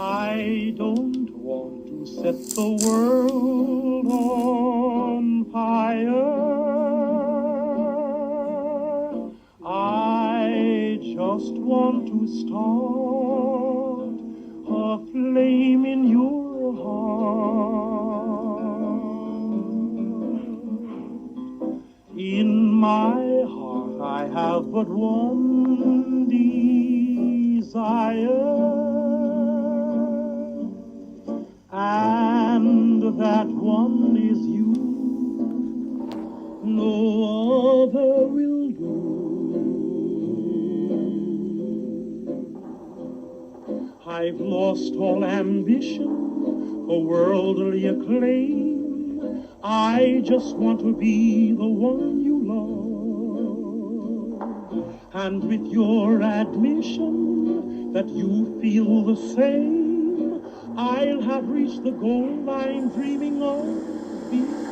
I don't want to set the world on fire. I just want to start a flame in your heart. In my heart I have but one desire, and that one is you. No other will do. I've lost all ambition for worldly acclaim. I just want to be the one you love. And with your admission that you feel the same, I'll have reached the goal I'm dreaming of. Believe.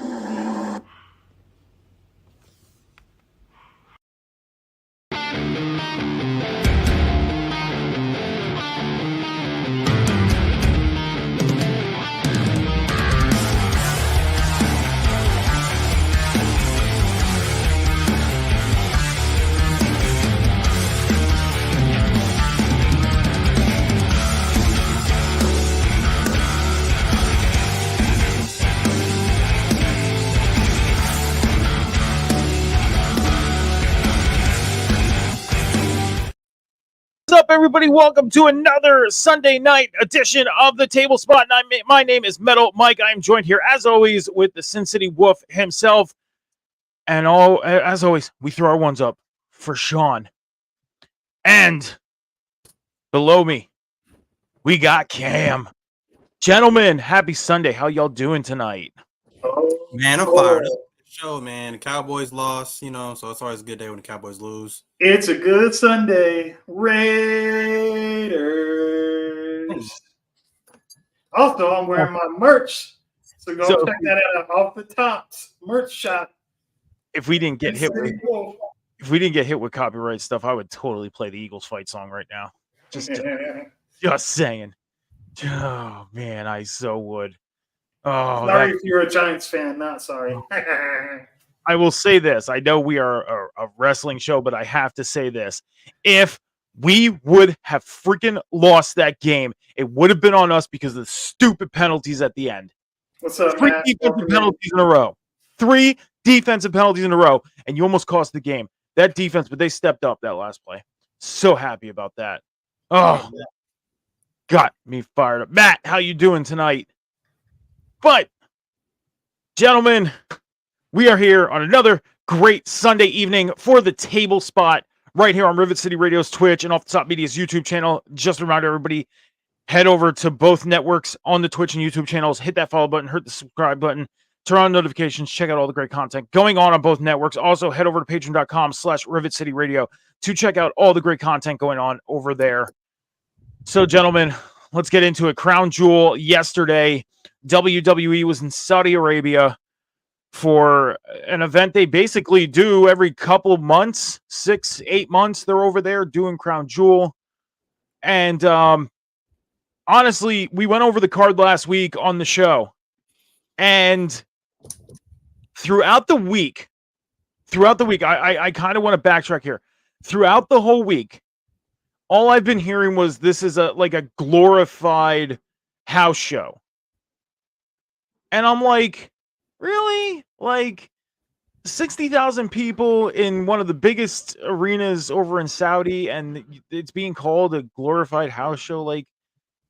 What's up, everybody? Welcome to another Sunday night edition of the Table Spot. And my name is Metal Mike. I'm joined here, as always, with the Sin City Wolf himself. And as always, we throw our ones up for Sean. And below me, we got Cam. Gentlemen, happy Sunday. How y'all doing tonight? Man, I'm fired up. Show, man. The Cowboys lost, so it's always a good day when the Cowboys lose. It's a good Sunday. Raiders. Also, I'm wearing my merch. So check that out. Off the Tops merch shop. If we didn't get hit with copyright stuff, I would totally play the Eagles fight song right now. Just saying. Oh man, I so would. Oh, sorry if you're a Giants fan, not sorry. I will say this. I know we are a wrestling show, but I have to say this. If we would have freaking lost that game, it would have been on us because of the stupid penalties at the end. What's up, Three defensive penalties in a row. 3 defensive penalties in a row, and you almost cost the game. That defense, but they stepped up that last play. So happy about that. Oh, got me fired up. Matt, how you doing tonight? But, gentlemen, we are here on another great Sunday evening for the Table Spot right here on Rivet City Radio's Twitch and Off the Top Media's YouTube channel. Just a reminder, everybody, head over to both networks on the Twitch and YouTube channels. Hit that follow button, hit the subscribe button, turn on notifications, check out all the great content going on both networks. Also, head over to patreon.com/Rivet City Radio to check out all the great content going on over there. So, gentlemen, let's get into it. Crown Jewel yesterday. WWE was in Saudi Arabia for an event they basically do every couple months, 6-8 months. They're over there doing Crown Jewel. And honestly, we went over the card last week on the show. And throughout the week, I kind of want to backtrack here. Throughout the whole week, all I've been hearing was this is like a glorified house show. And I'm like, really? Like 60,000 people in one of the biggest arenas over in Saudi, and it's being called a glorified house show? Like,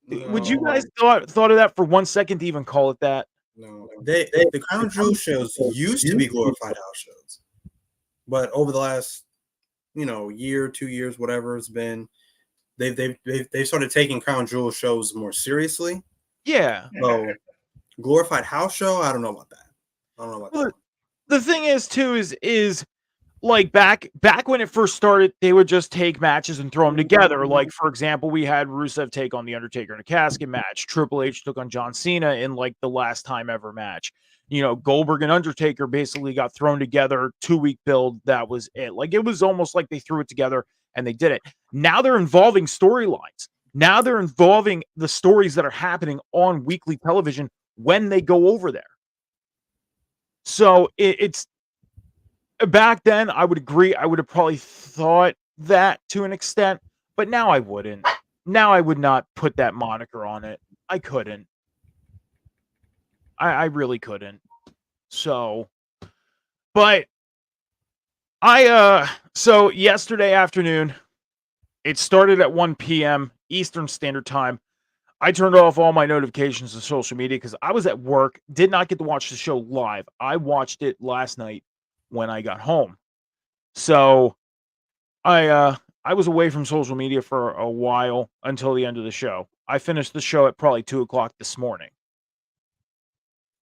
would you guys thought of that for 1 second to even call it that? No, the Crown Jewel shows used to be glorified house shows, but over the last, year, 2 years, whatever it's been, they've started taking Crown Jewel shows more seriously. Yeah. So glorified house show, I don't know about that. That. The thing is too is like back when it first started, they would just take matches and throw them together. Like, for example, we had Rusev take on The Undertaker in a casket match. Triple H took on John Cena in like the last time ever match. Goldberg and Undertaker basically got thrown together, 2-week build. That was it. Like, it was almost like they threw it together and they did it. Now they're involving storylines. Now they're involving the stories that are happening on weekly television when they go over there. So it's back then, I would agree. I would have probably thought that to an extent, but now I wouldn't. Now I would not put that moniker on it. I couldn't. I really couldn't. So, but so yesterday afternoon, it started at 1 p.m. Eastern Standard Time. I turned off all my notifications of social media because I was at work, did not get to watch the show live. I watched it last night when I got home. So I was away from social media for a while until the end of the show. I finished the show at probably 2:00 this morning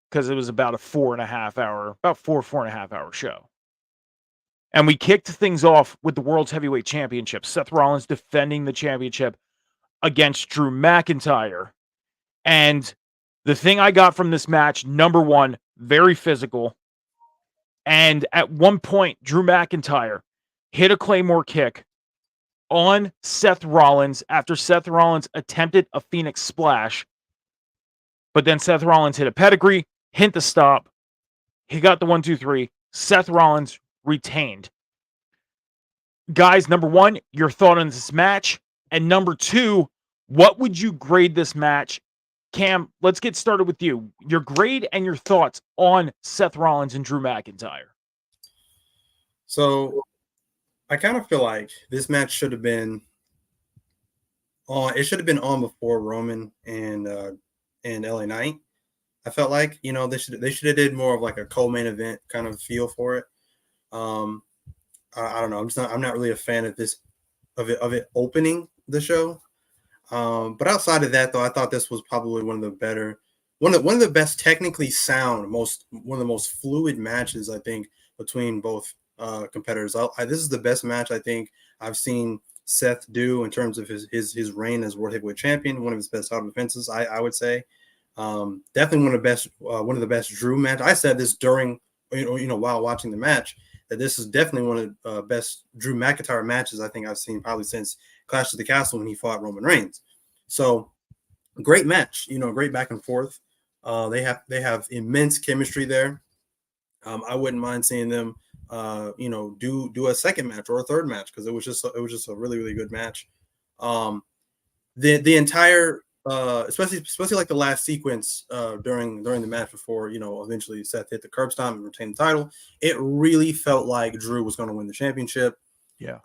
because it was about a 4.5 hour show. And we kicked things off with the World's Heavyweight Championship. Seth Rollins defending the championship against Drew McIntyre. And the thing I got from this match, number one, very physical. And at one point, Drew McIntyre hit a Claymore kick on Seth Rollins after Seth Rollins attempted a Phoenix Splash. But then Seth Rollins hit a pedigree, hit the stop. He got the 1, 2, 3. Seth Rollins retained. Guys, number one, your thought on this match. And number two, what would you grade this match? Cam, let's get started with you. Your grade and your thoughts on Seth Rollins and Drew McIntyre. So I kind of feel like this match should have been on. It should have been on before Roman and LA Knight. I felt like, you know, they should have did more of like a co-main event kind of feel for it. I don't know. I'm not really a fan of it opening the show. But outside of that, though, I thought this was probably one of the best technically sound, one of the most fluid matches, I think, between both competitors. This is the best match I think I've seen Seth do in terms of his reign as World Heavyweight Champion. One of his best title defenses, I would say. Definitely one of the best Drew match. I said this during, while watching the match, that this is definitely one of the best Drew McIntyre matches I think I've seen probably since Clash of the Castle when he fought Roman Reigns. So great match, great back and forth. They have immense chemistry there. I wouldn't mind seeing them, do a second match or a third match because it was just a really, really good match. The entire, especially like the last sequence during the match before eventually Seth hit the curb stomp and retained the title. It really felt like Drew was going to win the championship. Yeah.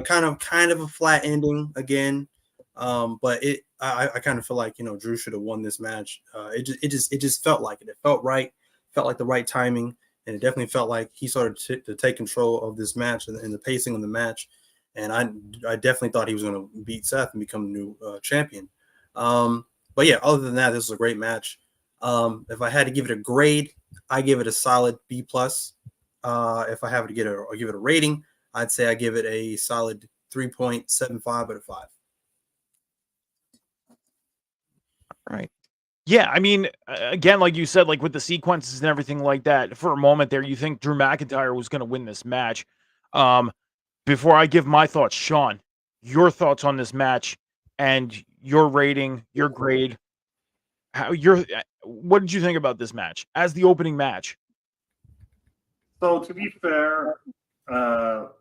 Kind of a flat ending again. But I kind of feel like Drew should have won this match. It just felt like it. It felt right. Felt like the right timing, and it definitely felt like he started to take control of this match and the pacing of the match. And I definitely thought he was going to beat Seth and become the new champion. But yeah, other than that, this was a great match. If I had to give it a grade, I give it a solid B+. If I have to give it a rating, I'd say I give it a solid 3.75 out of 5. Right. Yeah, I mean, again, like you said, like with the sequences and everything like that, for a moment there, you think Drew McIntyre was going to win this match. Before I give my thoughts, Sean, your thoughts on this match and your rating, your grade. What did you think about this match as the opening match? So to be fair,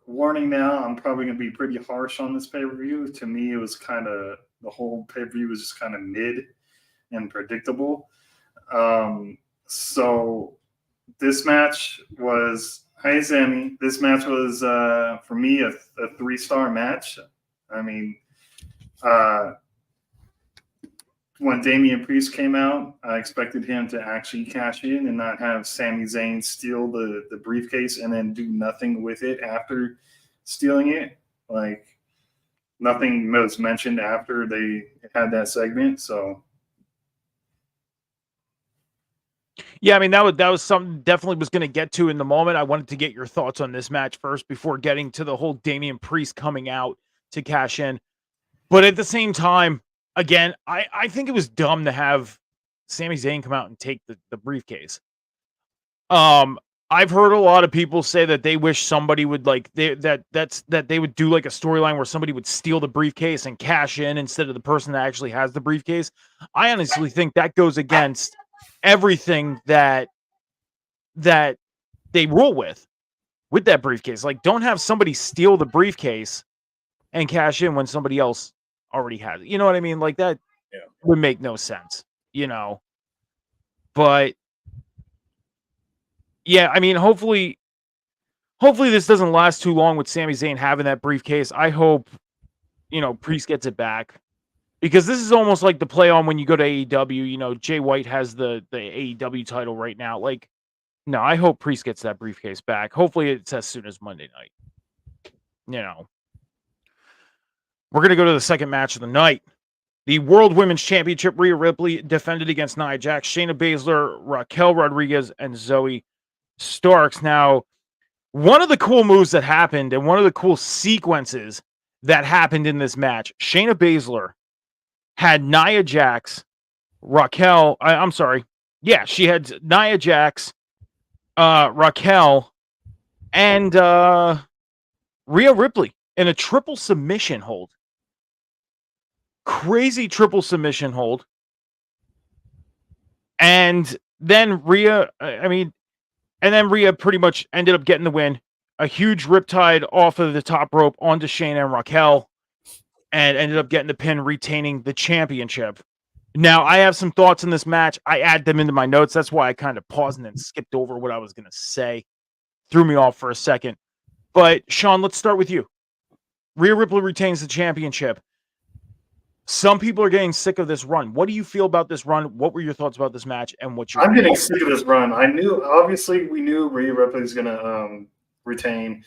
warning now, I'm probably going to be pretty harsh on this pay-per-view. To me, it was kind of, the whole pay-per-view was just kind of mid and predictable. So this match was, hi Sammy, this match was for me a 3-star match. I mean, when Damian Priest came out, I expected him to actually cash in and not have Sami Zayn steal the briefcase and then do nothing with it after stealing it. Like, nothing was mentioned after they had that segment. So yeah, I mean, that was something definitely was going to get to in the moment. I wanted to get your thoughts on this match first before getting to the whole Damian Priest coming out to cash in. But at the same time, again, I think it was dumb to have Sami Zayn come out and take the briefcase. I've heard a lot of people say that they wish somebody would like that they would do like a storyline where somebody would steal the briefcase and cash in instead of the person that actually has the briefcase. I honestly think that goes against everything that they rule with that briefcase. Like, don't have somebody steal the briefcase and cash in when somebody else already has it. You know what I mean? Like that would make no sense, But yeah, I mean, hopefully this doesn't last too long with Sami Zayn having that briefcase. I hope, Priest gets it back. Because this is almost like the play on when you go to AEW, Jay White has the AEW title right now. Like, no, I hope Priest gets that briefcase back. Hopefully it's as soon as Monday night. We're going to go to the second match of the night. The World Women's Championship, Rhea Ripley defended against Nia Jax, Shayna Baszler, Raquel Rodriguez, and Zoe Starks. Now, one of the cool moves that happened and one of the cool sequences that happened in this match, Shayna Baszler had Nia Jax, she had Nia Jax, Raquel, and Rhea Ripley in a triple submission hold. Crazy triple submission hold. And then Rhea pretty much ended up getting the win. A huge riptide off of the top rope onto Shayna and Raquel, and ended up getting the pin, retaining the championship. Now, I have some thoughts on this match. I add them into my notes. That's why I kind of paused and then skipped over what I was going to say. Threw me off for a second. But, Sean, let's start with you. Rhea Ripley retains the championship. Some people are getting sick of this run. What do you feel about this run? What were your thoughts about this match? And what's your I'm getting sick of this run. We knew Rhea Ripley's going to retain.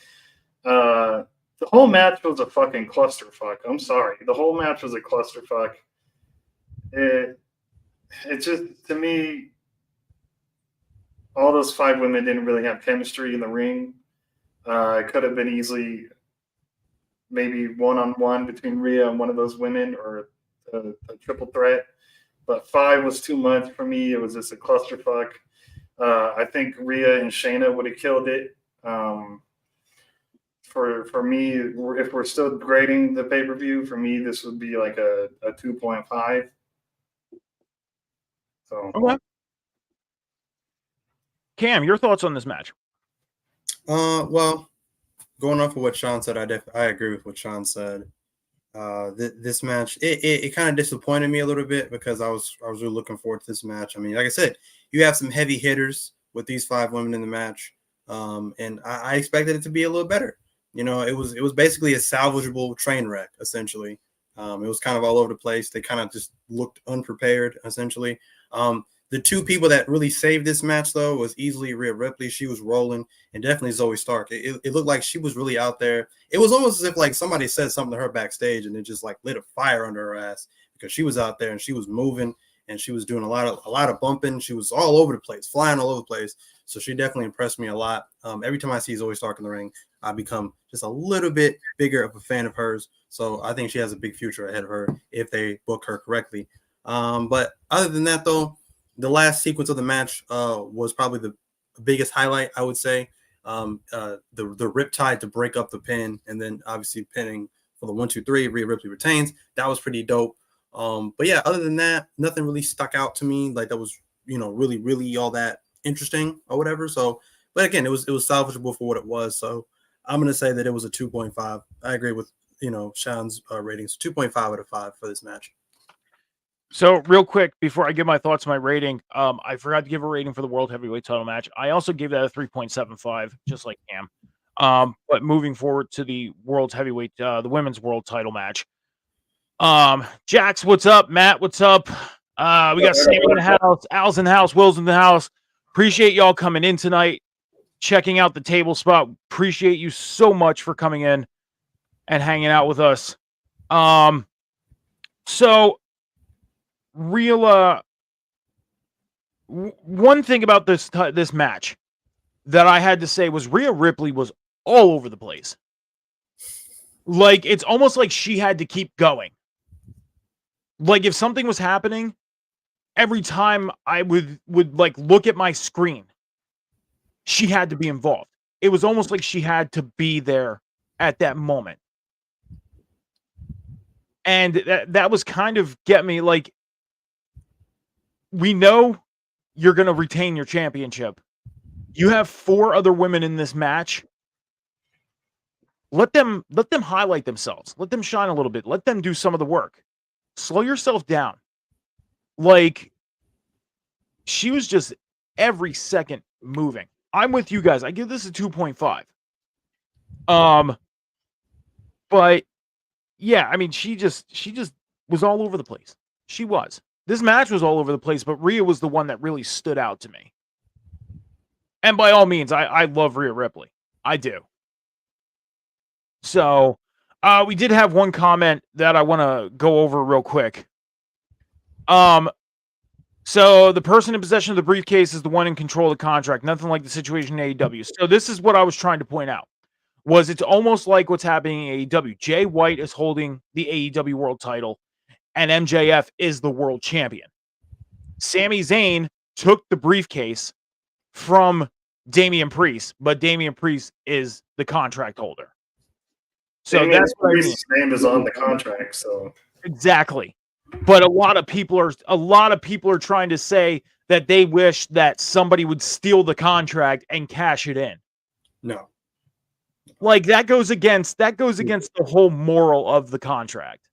The whole match was a fucking clusterfuck. I'm sorry. The whole match was a clusterfuck. It just, to me, all those 5 women didn't really have chemistry in the ring. It could have been easily maybe one-on-one between Rhea and one of those women, or a triple threat. But 5 was too much for me. It was just a clusterfuck. I think Rhea and Shayna would have killed it. For me, if we're still grading the pay-per-view, for me, this would be like a 2.5. So, okay. Cam, your thoughts on this match? Well, going off of what Sean said, I agree with what Sean said. This match, it kind of disappointed me a little bit because I was really looking forward to this match. I mean, like I said, you have some heavy hitters with these 5 women in the match, and I expected it to be a little better. It was basically a salvageable train wreck, essentially. It was kind of all over the place. They kind of just looked unprepared, essentially. The 2 people that really saved this match, though, was easily Rhea Ripley. She was rolling, and definitely Zoe Stark. It looked like she was really out there. It was almost as if like somebody said something to her backstage, and it just like lit a fire under her ass, because she was out there and she was moving and she was doing a lot of bumping. She was all over the place, flying all over the place. So she definitely impressed me a lot. Every time I see Zoe Stark in the ring, I become just a little bit bigger of a fan of hers. So I think she has a big future ahead of her if they book her correctly. But other than that, though, the last sequence of the match was probably the biggest highlight, I would say. The riptide to break up the pin, and then obviously pinning for the 1, 2, 3. Rhea Ripley retains. That was pretty dope. But yeah, other than that, nothing really stuck out to me like that was really, really all that interesting or whatever. So, but again, it was salvageable for what it was. So I'm gonna say that it was a 2.5. I agree with Sean's ratings. 2.5 out of 5 for this match. So real quick, before I give my thoughts on my rating, I forgot to give a rating for the World Heavyweight title match. I also gave that a 3.75, just like Cam. But moving forward to the World Heavyweight, the Women's World title match. Jax, what's up? Matt, what's up? We got Sam in the house, Al's in the house, Will's in the house. Appreciate y'all coming in tonight, checking out the table spot. Appreciate you so much for coming in and hanging out with us. So real one thing about this match that I had to say was Rhea Ripley was all over the place. Like, it's almost like she had to keep going. Like, if something was happening, every time I would like look at my screen, she had to be involved. It was almost like she had to be there at that moment. And that was kind of get me like, we know you're going to retain your championship. You have 4 other women in this match. Let them highlight themselves. Let them shine a little bit. Let them do some of the work. Slow yourself down. Like, she was just every second moving. I'm with you guys. I give this a 2.5. But yeah, I mean, she just was all over the place. She was. This match was all over the place, but Rhea was the one that really stood out to me. And by all means, I love Rhea Ripley. I do. So, we did have one comment that I want to go over real quick. So the person in possession of the briefcase is the one in control of the contract. Nothing like the situation in AEW. So this is what I was trying to point out. Was it's almost like what's happening in AEW. Jay White is holding the AEW world title, and MJF is the world champion. Sami Zayn took the briefcase from Damian Priest, but Damian Priest is the contract holder. So Damian that's what Priest's name is on the contract. So exactly. But a lot of people are trying to say that they wish that somebody would steal the contract and cash it in. No. Like that goes against the whole moral of the contract.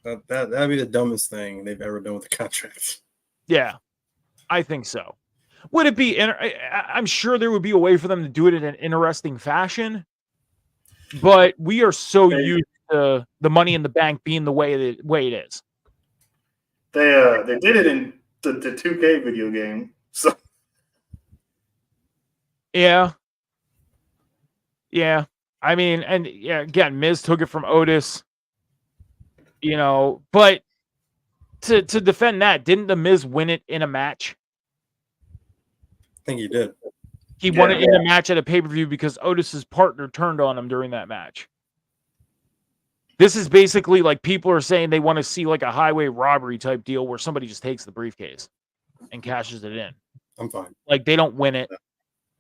That'd be the dumbest thing they've ever done with the contract. Yeah, I think so. Would it be? I'm sure there would be a way for them to do it in an interesting fashion, but we are so used to the Money in the Bank being the way it is. they did it in the 2K video game. So Yeah. I mean, and yeah, again, Miz took it from Otis. But to defend that, didn't the Miz win it in a match? I think he did. He won it in a match at a pay-per-view because Otis's partner turned on him during that match. This is basically like people are saying they want to see like a highway robbery type deal where somebody just takes the briefcase and cashes it in. I'm fine. Like they don't win it,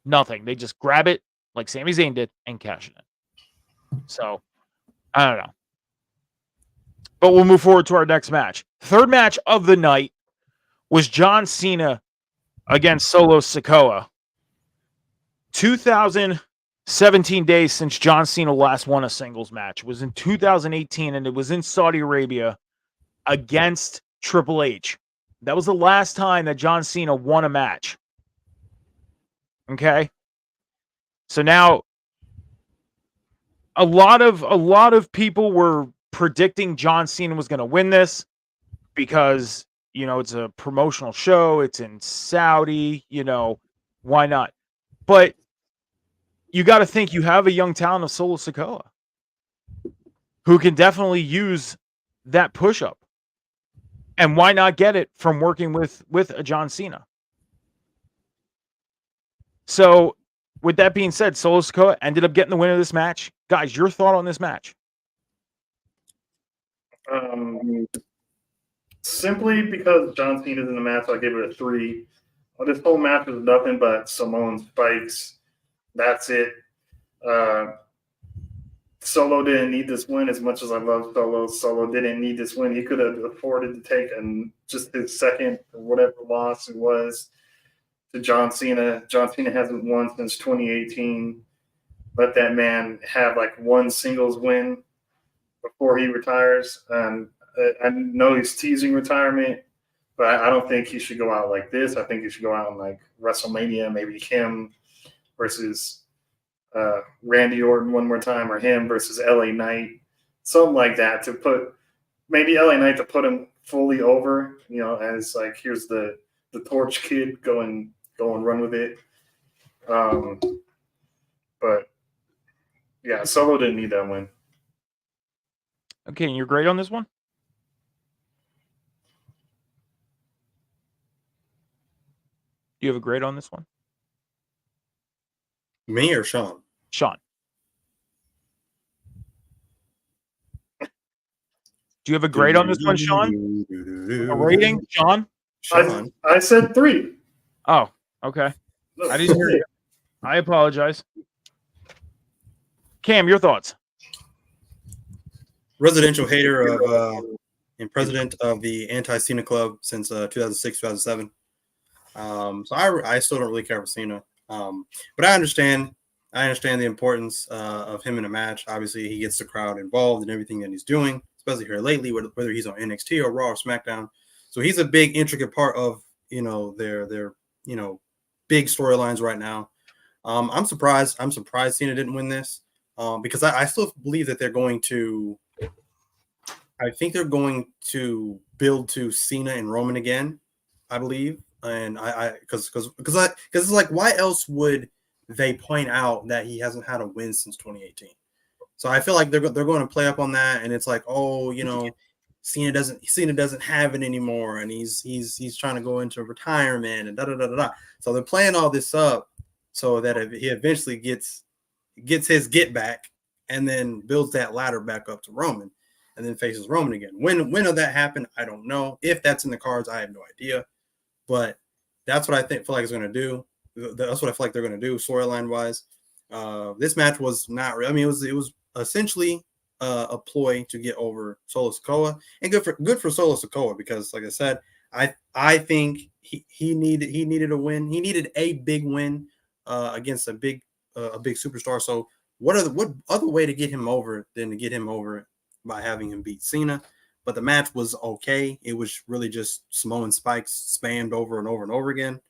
nothing. They just grab it like Sami Zayn did and cash it in. So, I don't know. But we'll move forward to our next match. Third match of the night was John Cena against Solo Sikoa. 2017 days since John Cena last won a singles match. It was in 2018, and it was in Saudi Arabia against Triple H. That was the last time that John Cena won a match. Okay? So now a lot of people were predicting John Cena was going to win this because, it's a promotional show, it's in Saudi, why not? But you got to think you have a young talent of Solo Sikoa who can definitely use that push-up. And why not get it from working with a John Cena? So, with that being said, Solo Sikoa ended up getting the win of this match. Guys, your thought on this match? simply because John Cena's in the match, I give it a 3. Well, this whole match was nothing but Simone spikes. That's it. Solo didn't need this win as much as I love Solo. Solo didn't need this win. He could have afforded to take just his second or whatever loss it was to John Cena. John Cena hasn't won since 2018. Let that man have like one singles win before he retires. I know he's teasing retirement, but I don't think he should go out like this. I think he should go out in like WrestleMania, maybe him versus Randy Orton one more time, or him versus LA Knight, something like that, to put maybe LA Knight to put him fully over, as like, here's the torch kid, go and run with it. But yeah, Solo didn't need that win. Okay, and you're great on this one? Do you have a grade on this one? Me or Sean? Sean. Do you have a grade on this one, Sean? A rating, Sean? Sean. I said 3. Oh, okay. I didn't hear you. I apologize. Cam, your thoughts? Residential hater of and president of the anti-Cena club since 2006, 2007. So I still don't really care for Cena. But I understand the importance of him in a match. Obviously, he gets the crowd involved in everything that he's doing, especially here lately, whether he's on NXT or Raw or SmackDown. So he's a big, intricate part of their big storylines right now. I'm surprised Cena didn't win this because I still believe that they're going to. I think they're going to build to Cena and Roman again. I believe, and because it's like, why else would they point out that he hasn't had a win since 2018? So I feel like they're going to play up on that, and it's like, oh, Cena doesn't have it anymore, and he's trying to go into retirement and da da da da da. So they're playing all this up so that if he eventually gets his get back, and then builds that ladder back up to Roman, and then faces Roman again. When will that happen? I don't know. If that's in the cards, I have no idea. But that's what I feel like it's going to do. That's what I feel like they're going to do storyline wise. This match was not. I mean, it was essentially a ploy to get over Solo Sikoa, and good for Solo Sikoa because, like I said, I think he needed a win. He needed a big win against a big superstar. So what other way to get him over than to get him over by having him beat Cena? But the match was okay. It was really just Samoan spikes spammed over and over and over again.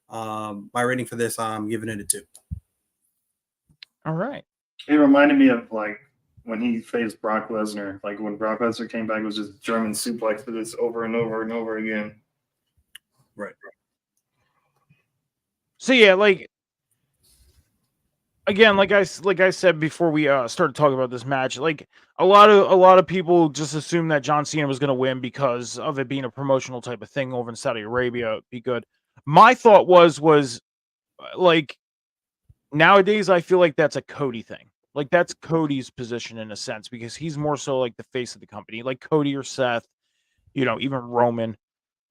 My rating for this, I'm giving it a 2. All right. It reminded me of like when he faced Brock Lesnar. Like when Brock Lesnar came back, it was just German suplex for this over and over and over again. Right. So yeah, like again, like I said before we started talking about this match, like a lot of people just assumed that John Cena was going to win because of it being a promotional type of thing over in Saudi Arabia. It'd be good. My thought was like nowadays I feel like that's a Cody thing. Like that's Cody's position in a sense because he's more so like the face of the company, like Cody or Seth, even Roman.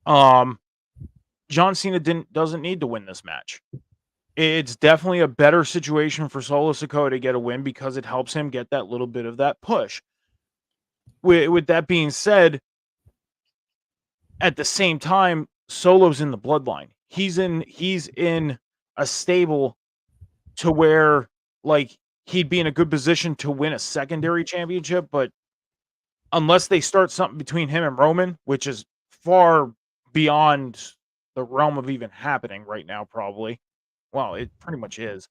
John Cena doesn't need to win this match. It's definitely a better situation for Solo Sikoa to get a win because it helps him get that little bit of that push. With that being said, at the same time, Solo's in the bloodline. He's in a stable to where like he'd be in a good position to win a secondary championship, but unless they start something between him and Roman, which is far beyond the realm of even happening right now, probably. Well, it pretty much is.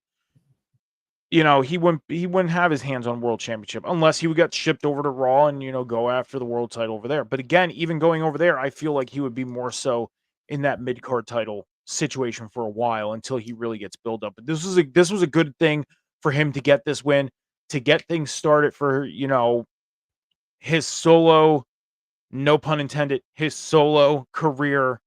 He wouldn't have his hands on world championship unless he would get shipped over to Raw and go after the world title over there. But again, even going over there, I feel like he would be more so in that mid card title situation for a while until he really gets built up. But this was a good thing for him to get this win, to get things started for his solo, no pun intended, his solo career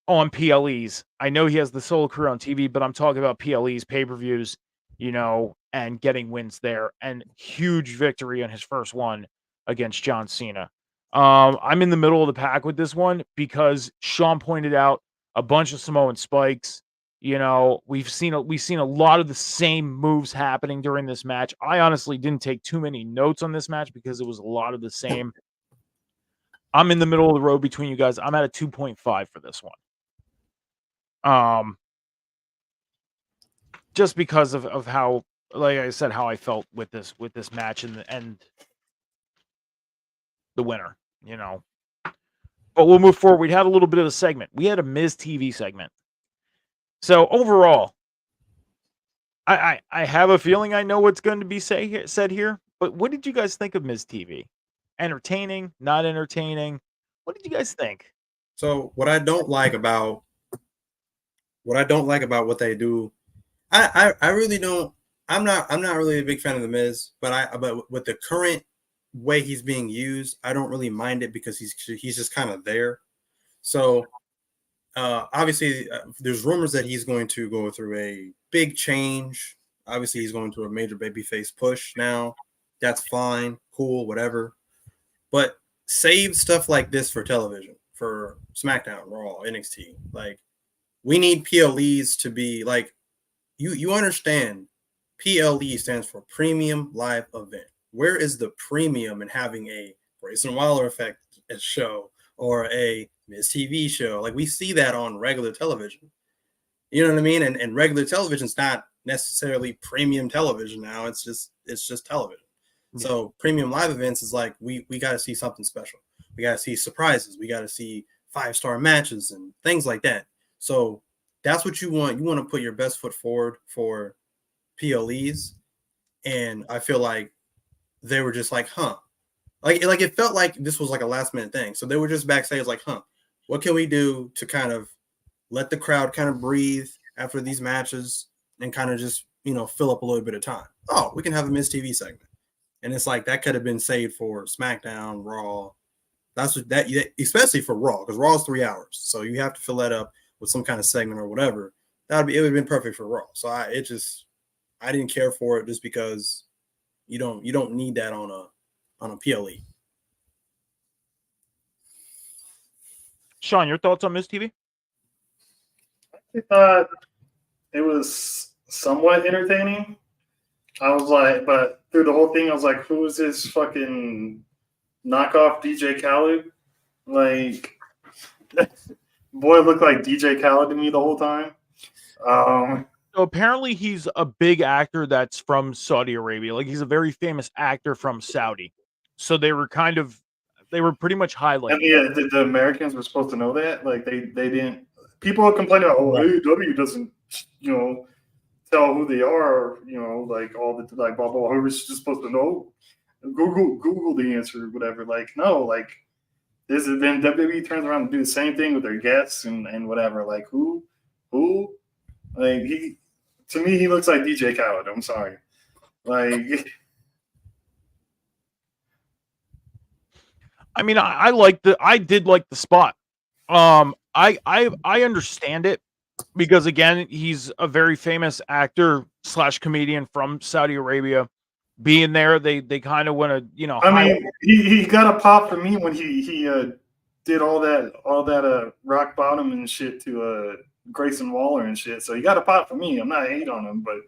on PLEs. I know he has the solo career on TV, but I'm talking about PLEs, pay-per-views, and getting wins there, and huge victory on his first one against John Cena. I'm in the middle of the pack with this one because Sean pointed out a bunch of Samoan spikes. We've seen a lot of the same moves happening during this match. I honestly didn't take too many notes on this match because it was a lot of the same. I'm in the middle of the road between you guys. I'm at a 2.5 for this one. Just because of how, like I said, how I felt with this match and the winner, But we'll move forward. We had a little bit of a segment. We had a Miz TV segment. So overall, I have a feeling I know what's going to be said here. But what did you guys think of Miz TV? Entertaining? Not entertaining? What did you guys think? So what I don't like about what they do, I really don't. I'm not really a big fan of the Miz, but with the current way he's being used, I don't really mind it because he's just kind of there. So obviously, there's rumors that he's going to go through a big change. Obviously, he's going through a major babyface push now. That's fine, cool, whatever. But save stuff like this for television, for SmackDown, Raw, NXT. Like, we need PLEs to be like you understand. PLE stands for Premium Live Event. Where is the premium in having a Grayson Waller effect show or a Miss TV show? Like we see that on regular television. You know what I mean? And regular television is not necessarily premium television now. It's just television. Yeah. So premium live events is like we got to see something special. We got to see surprises. We got to see 5-star matches and things like that. So that's what you want. You want to put your best foot forward for PLEs. And I feel like they were just like, like it felt like this was like a last minute thing. So they were just backstage like, what can we do to kind of let the crowd kind of breathe after these matches and kind of just, fill up a little bit of time. Oh, we can have a Miss TV segment. And it's like that could have been saved for SmackDown, Raw. That's what that, especially for Raw, because Raw is 3 hours. So you have to fill that up with some kind of segment or whatever. It would have been perfect for Raw. So I didn't care for it just because you don't need that on a PLE. Sean, your thoughts on Miss TV? I thought it was somewhat entertaining. I was like, but through the whole thing, I was like, who is this fucking knockoff DJ Khaled? Like, boy looked like DJ Khaled to me the whole time. So apparently he's a big actor that's from Saudi Arabia. Like he's a very famous actor from Saudi. So they were pretty much highlighting. And yeah, the Americans were supposed to know that. Like they didn't. People are complaining about, AEW doesn't, tell who they are, like all the like blah blah. Whoever's just supposed to know. Google the answer, or whatever. Like no, like this has been WWE turns around and do the same thing with their guests and whatever. Like who, like to me he looks like DJ Khaled. I'm sorry, like. I mean, I did like the spot. I understand it because again, he's a very famous actor / comedian from Saudi Arabia. Being there, they kind of want to, I mean, he got a pop for me when he did all that rock bottom and shit to Grayson Waller and shit. So he got a pop for me. I'm not hating on him, but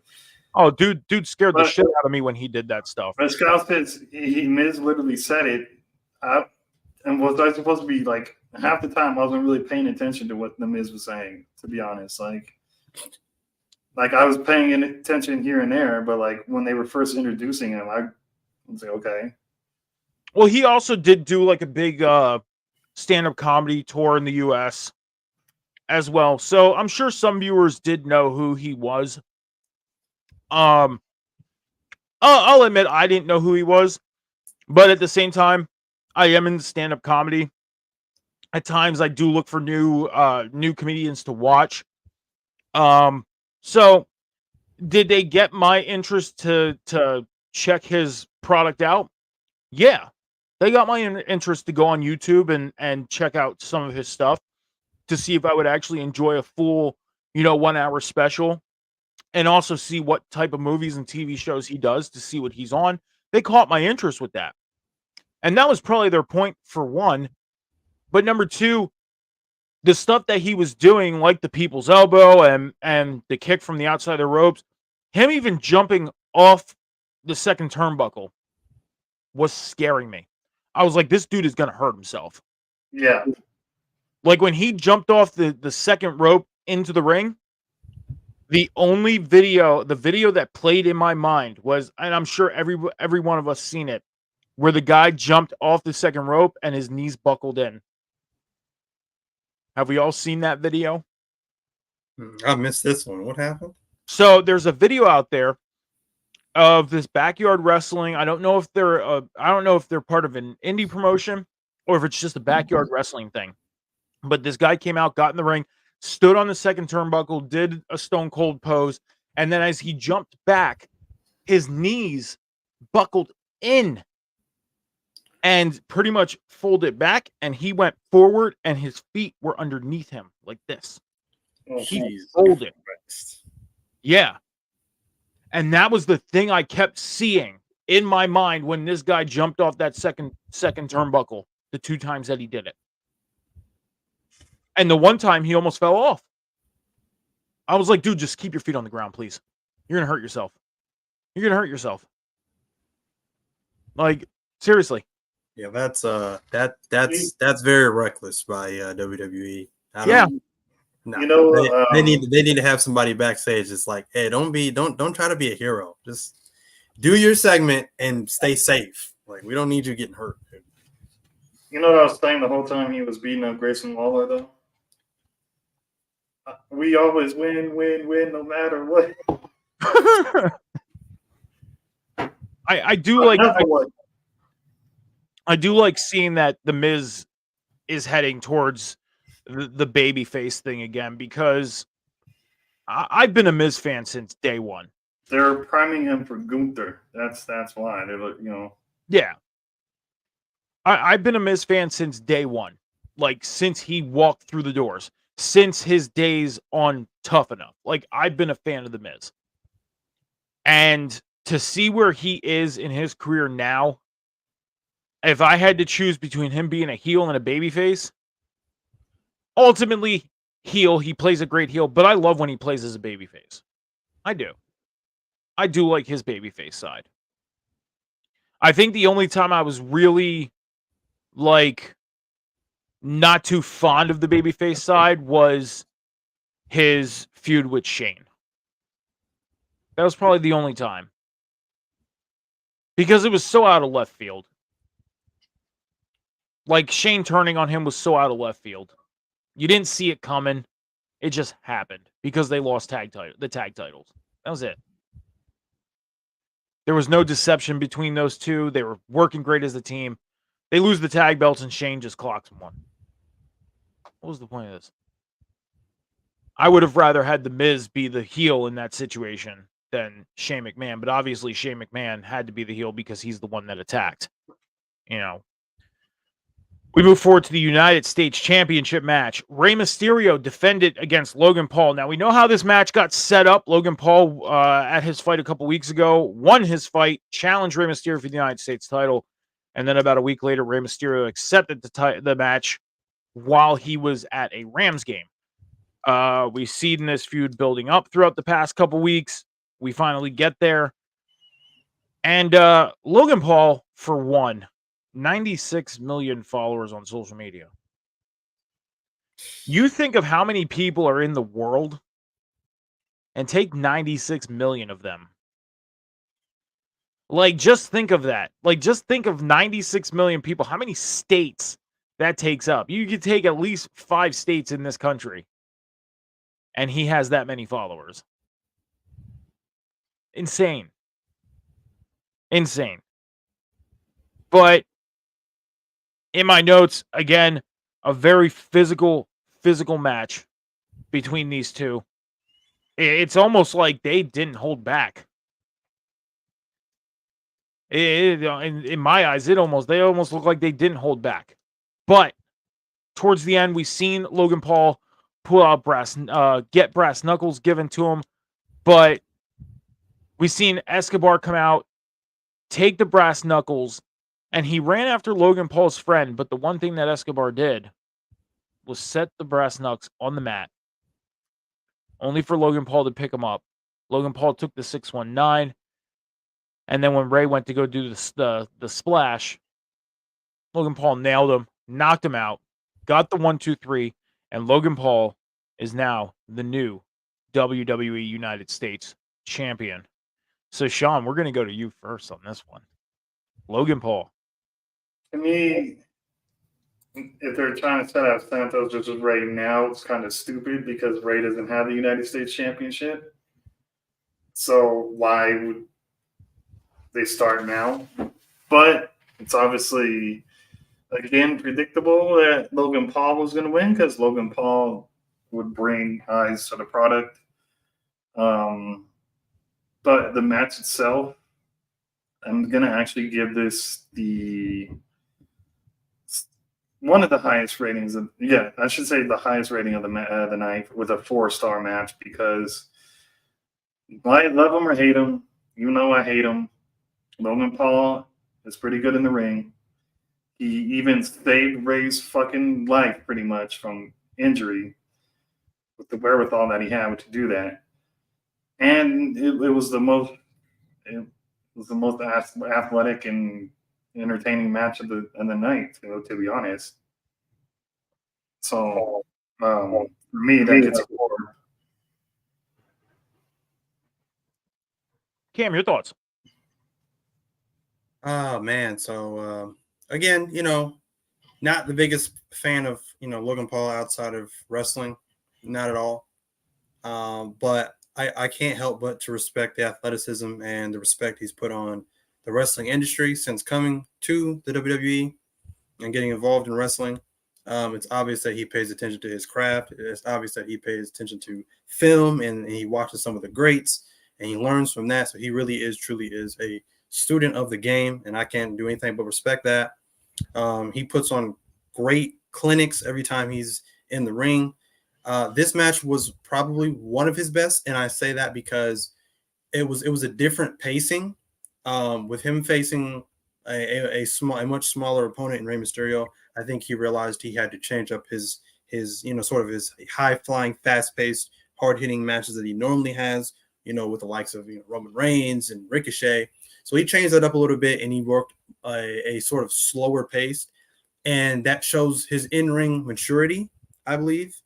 oh, dude scared the shit out of me when he did that stuff. But Scott says Miz literally said it. And was I supposed to be like half the time I wasn't really paying attention to what the Miz was saying, to be honest. Like I was paying attention here and there, but like when they were first introducing him, I was like, okay. Well, he also did do like a big stand-up comedy tour in the US as well. So I'm sure some viewers did know who he was. I'll admit I didn't know who he was, but at the same time, I am in stand-up comedy. At times, I do look for new comedians to watch. So did they get my interest to check his product out? Yeah, they got my interest to go on YouTube and check out some of his stuff to see if I would actually enjoy a full, 1 hour special, and also see what type of movies and TV shows he does to see what he's on. They caught my interest with that. And that was probably their point for one. But number two, the stuff that he was doing, like the people's elbow and the kick from the outside of the ropes, him even jumping off the second turnbuckle was scaring me. I was like, this dude is going to hurt himself. Yeah. Like when he jumped off the second rope into the ring, the video that played in my mind was, and I'm sure every one of us seen it, where the guy jumped off the second rope and his knees buckled in. Have we all seen that video? I missed this one. What happened? So there's a video out there of this backyard wrestling. I don't know if they're part of an indie promotion or if it's just a backyard wrestling thing. But this guy came out, got in the ring, stood on the second turnbuckle, did a Stone Cold pose, and then as he jumped back, his knees buckled in and pretty much folded back, and he went forward, and his feet were underneath him like this. Oh, he folded. Yeah. And that was the thing I kept seeing in my mind when this guy jumped off that second turnbuckle, the 2 times that he did it. And the one time he almost fell off. I was like, dude, just keep your feet on the ground, please. You're gonna hurt yourself. You're gonna hurt yourself. Like, seriously. Yeah, that's very reckless by WWE. Yeah. No, You know, they need to have somebody backstage. It's like, hey, don't try to be a hero. Just do your segment and stay safe. Like, we don't need you getting hurt. Dude. You know what I was saying the whole time he was beating up Grayson Waller, though? We always win, no matter what. I do like I do like seeing that the Miz is heading towards the baby face thing again, because I've been a Miz fan since day one. They're priming him for Gunther. That's why they're, Yeah. I've been a Miz fan since day one. Like, since he walked through the doors. Since his days on Tough Enough. Like, I've been a fan of the Miz. And to see where he is in his career now, if I had to choose between him being a heel and a babyface, ultimately heel. He plays a great heel, but I love when he plays as a babyface. I do. I do like his babyface side. I think the only time I was really, like, not too fond of the babyface side was his feud with Shane. That was probably the only time. Because it was so out of left field. Like, Shane turning on him was so out of left field. You didn't see it coming. It just happened because they lost the tag titles. That was it. There was no deception between those two. They were working great as a team. They lose the tag belts and Shane just clocks one. What was the point of this? I would have rather had The Miz be the heel in that situation than Shane McMahon, but obviously Shane McMahon had to be the heel because he's the one that attacked. You know. We move forward to the United States Championship match. Rey Mysterio defended against Logan Paul. Now, we know how this match got set up. Logan Paul, at his fight a couple weeks ago, won his fight, challenged Rey Mysterio for the United States title, and then about a week later, Rey Mysterio accepted the match while he was at a Rams game. We've seen this feud building up throughout the past couple weeks. We finally get there. And Logan Paul, for one, 96 million followers on social media. You think of how many people are in the world and take 96 million of them. Like, just think of that. Like, just think of 96 million people. How many states that takes up? You could take at least 5 states in this country. And he has that many followers. Insane. Insane. But in my notes, again, a very physical match between these two. It's almost like they didn't hold back. In my eyes, they almost look like they didn't hold back. But towards the end, we've seen Logan Paul pull out get brass knuckles given to him. But we've seen Escobar come out, take the brass knuckles, and he ran after Logan Paul's friend, but the one thing that Escobar did was set the brass knucks on the mat, only for Logan Paul to pick him up. Logan Paul took the 619, and then when Ray went to go do the splash, Logan Paul nailed him, knocked him out, got the 1-2-3, and Logan Paul is now the new WWE United States champion. So, Sean, we're going to go to you first on this one. Logan Paul. To me, if they're trying to set up Santos just right now, it's kind of stupid because Ray doesn't have the United States Championship. So why would they start now? But it's obviously, again, predictable that Logan Paul was going to win because Logan Paul would bring eyes to the product. But the match itself, I'm going to actually give this one of the highest ratings I should say the highest rating of the night with a 4-star match because I love him or hate him. You know I hate him. Logan Paul is pretty good in the ring. He even saved Ray's fucking life pretty much from injury. with the wherewithal that he had to do that. And it was the most athletic and entertaining match of the night, to be honest. So for me, that gets a 4. Cam, your thoughts? Oh man, so again, not the biggest fan of Logan Paul outside of wrestling, not at all. But I can't help but to respect the athleticism and the respect he's put on the wrestling industry since coming to the WWE and getting involved in wrestling. It's obvious that he pays attention to his craft. It's obvious that he pays attention to film and he watches some of the greats and he learns from that. So he really truly is a student of the game, and I can't do anything but respect that. He puts on great clinics every time he's in the ring. This match was probably one of his best, and I say that because it was a different pacing with him facing a much smaller opponent in Rey Mysterio. I think he realized he had to change up his sort of his high flying, fast paced, hard hitting matches that he normally has. With the likes of Roman Reigns and Ricochet. So he changed that up a little bit, and he worked a sort of slower pace, and that shows his in ring maturity, I believe.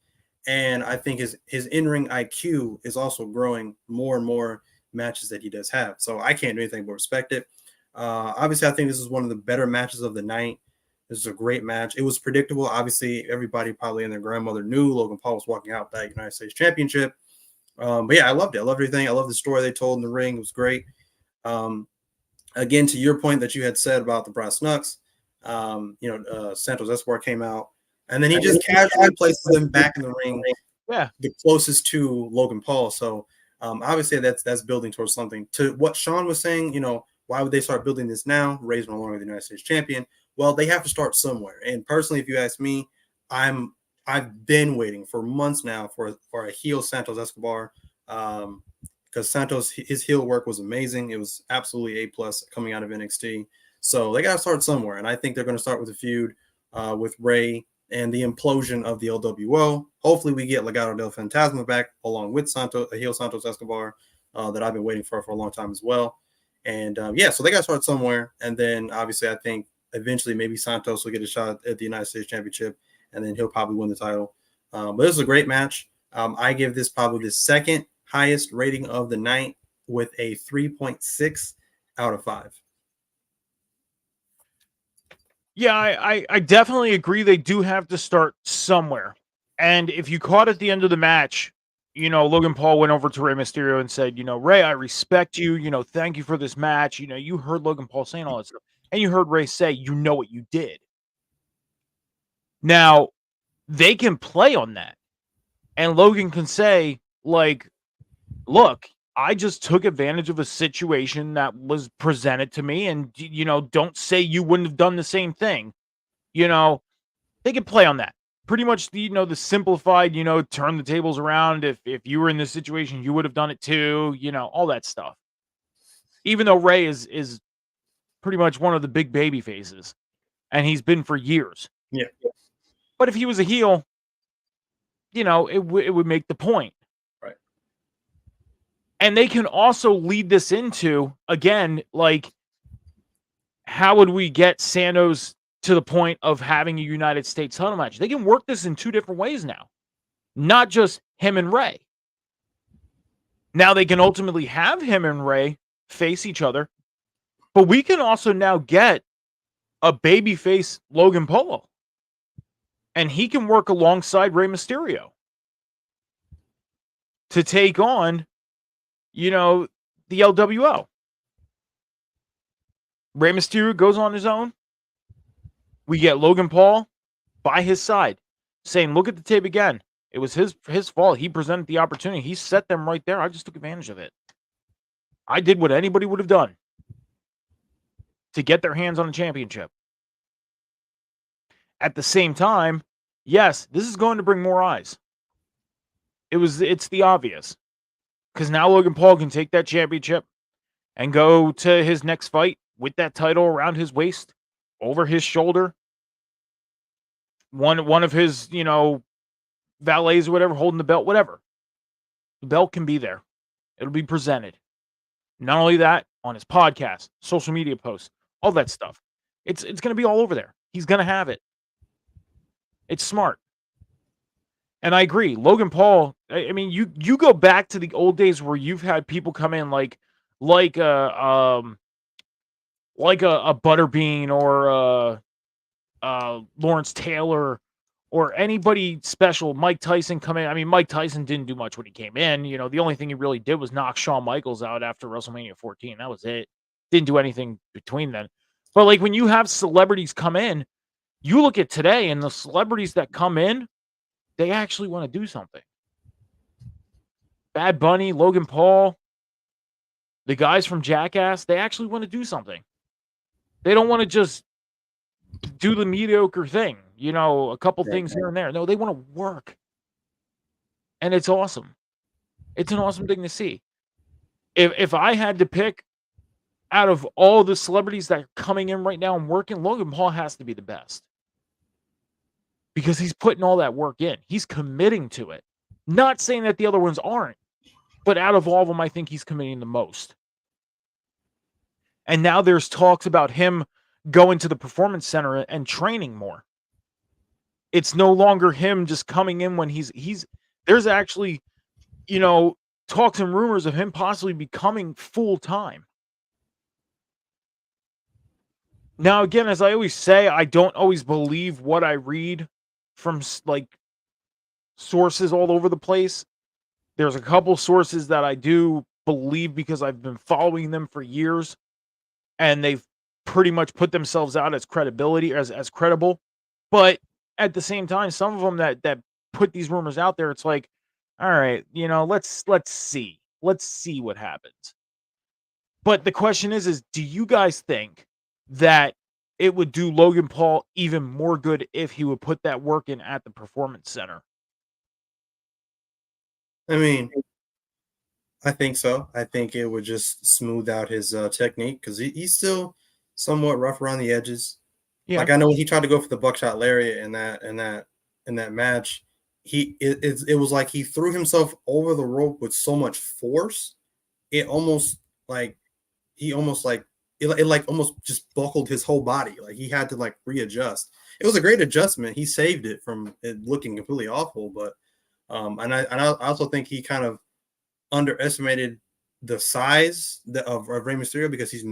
And I think his in-ring IQ is also growing more and more matches that he does have. So I can't do anything but respect it. Obviously, I think this is one of the better matches of the night. This is a great match. It was predictable. Obviously, everybody probably and their grandmother knew Logan Paul was walking out that United States Championship. But yeah, I loved it. I loved everything. I loved the story they told in the ring. It was great. Again, to your point that you had said about the brass knucks, Santos Escobar came out. And then he just casually places him back in the ring, the closest to Logan Paul. So obviously that's building towards something. To what Sean was saying, why would they start building this now? Rey's no longer the United States champion. Well, they have to start somewhere. And personally, if you ask me, I've been waiting for months now for a heel Santos Escobar because Santos, his heel work was amazing. It was absolutely A+ coming out of NXT. So they got to start somewhere. And I think they're going to start with a feud with Rey and the implosion of the LWO. Hopefully we get Legado del Fantasma back along with heel Santos Escobar that I've been waiting for a long time as well. And so they got to start somewhere. And then obviously I think eventually maybe Santos will get a shot at the United States Championship, and then he'll probably win the title. But this is a great match. I give this probably the second highest rating of the night with a 3.6 out of 5. Yeah, I definitely agree. They do have to start somewhere. And if you caught at the end of the match, Logan Paul went over to Rey Mysterio and said, Rey, I respect you. Thank you for this match. You heard Logan Paul saying all that stuff. And you heard Rey say, you know what you did. Now, they can play on that. And Logan can say, like, look, I just took advantage of a situation that was presented to me, and don't say you wouldn't have done the same thing. They can play on that. Pretty much the simplified, turn the tables around. If you were in this situation, you would have done it too, all that stuff. Even though Rey is pretty much one of the big baby faces, and he's been for years. Yeah. But if he was a heel, it would make the point. Right. And they can also lead this into, again, like, how would we get Santos to the point of having a United States title match? They can work this in two different ways now. Not just him and Rey. Now they can ultimately have him and Rey face each other. But we can also now get a babyface Logan Paul. And he can work alongside Rey Mysterio to take on, the LWO. Rey Mysterio goes on his own. We get Logan Paul by his side saying, look at the tape again. It was his fault. He presented the opportunity. He set them right there. I just took advantage of it. I did what anybody would have done to get their hands on a championship. At the same time, yes, this is going to bring more eyes. It's the obvious. Because now Logan Paul can take that championship and go to his next fight with that title around his waist, over his shoulder. One of his, valets or whatever holding the belt, whatever. The belt can be there. It'll be presented. Not only that, on his podcast, social media posts, all that stuff. It's going to be all over there. He's going to have it. It's smart. And I agree. Logan Paul, I mean, you go back to the old days where you've had people come in like a Butterbean or Lawrence Taylor or anybody special, Mike Tyson come in. I mean, Mike Tyson didn't do much when he came in. You know, the only thing he really did was knock Shawn Michaels out after WrestleMania 14. That was it. Didn't do anything between then. But like when you have celebrities come in, you look at today and the celebrities that come in, they actually want to do something. Bad Bunny, Logan Paul, the guys from Jackass, they actually want to do something. They don't want to just do the mediocre thing, you know, a couple things here and there. No, they want to work. And it's awesome. It's an awesome thing to see. If I had to pick out of all the celebrities that are coming in right now and working, Logan Paul has to be the best. Because he's putting all that work in. He's committing to it. Not saying that the other ones aren't, but out of all of them, I think he's committing the most. And now there's talks about him going to the performance center and training more. It's no longer him just coming in when he's there's actually, you know, talks and rumors of him possibly becoming full-time. Now, again, as I always say, I don't always believe what I read from like sources all over the place. There's a couple sources that I do believe because I've been following them for years, and they've pretty much put themselves out as credibility, as credible. But at the same time, some of them that put these rumors out there, it's like, all right, you know, let's see what happens. But the question is do you guys think that it would do Logan Paul even more good if he would put that work in at the Performance Center? I mean, I think so. I think it would just smooth out his technique because he's still somewhat rough around the edges. Yeah. Like I know when he tried to go for the buckshot lariat in that match, it was like he threw himself over the rope with so much force, it almost like he almost like it like almost just buckled his whole body. Like he had to like readjust. It was a great adjustment. He saved it from it looking completely awful, but and I also think he kind of underestimated the size of Rey Mysterio because he's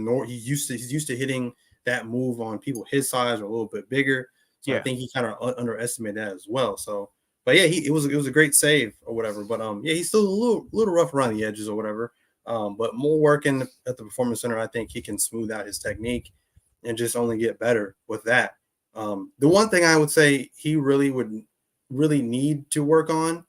used to hitting that move on people his size or a little bit bigger. So I think he kind of underestimated that as well. So, but yeah, it was a great save or whatever. But yeah, he's still a little rough around the edges or whatever. But more work at the Performance Center, I think he can smooth out his technique and just only get better with that. The one thing I would say he would need to work on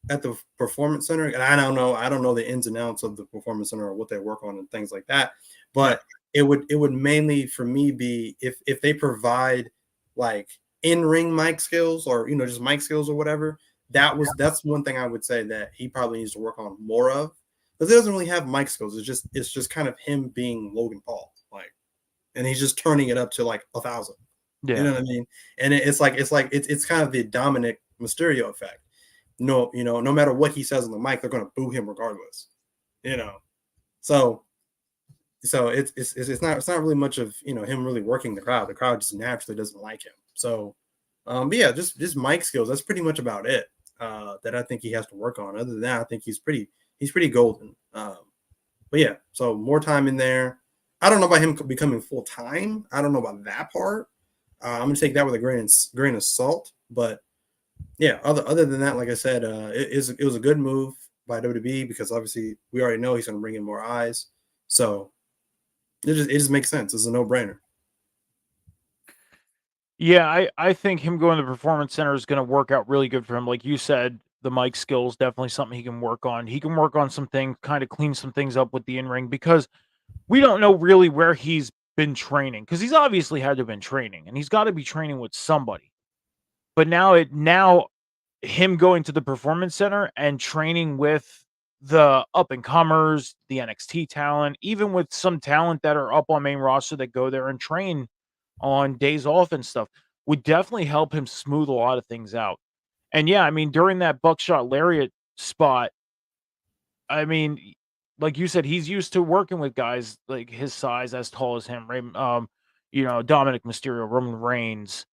at the Performance Center, and I don't know the ins and outs of the Performance Center or what they work on and things like that, but it would mainly for me be if they provide like in-ring mic skills or just mic skills or whatever. That's one thing I would say that he probably needs to work on more of, because he doesn't really have mic skills. It's just kind of him being Logan Paul, like, and he's just turning it up to like 1,000. Yeah. You know what I mean? And it's kind of the Dominic Mysterio effect. No matter what he says on the mic, they're going to boo him regardless. So it's not really much of him really working the crowd. The crowd just naturally doesn't like him. So, but yeah, just mic skills. That's pretty much about it that I think he has to work on. Other than that, I think he's pretty golden. But yeah, so more time in there. I don't know about him becoming full time. I don't know about that part. I'm gonna take that with a grain of salt. But yeah, other than that, like I said, it was a good move by WWE because obviously we already know he's gonna bring in more eyes. So it just makes sense. It's a no-brainer. Yeah, I think him going to the Performance Center is going to work out really good for him. Like you said, the mic skills, definitely something he can work on. He can work on some things, kind of clean some things up with the in-ring, because we don't know really where he's been training, because he's obviously had to have been training, and he's got to be training with somebody. But now him going to the Performance Center and training with the up-and-comers, the NXT talent, even with some talent that are up on main roster that go there and train on days off and stuff, would definitely help him smooth a lot of things out. And yeah, I mean, during that buckshot lariat spot, I mean, like you said, he's used to working with guys like his size, as tall as him, Dominic Mysterio, Roman Reigns,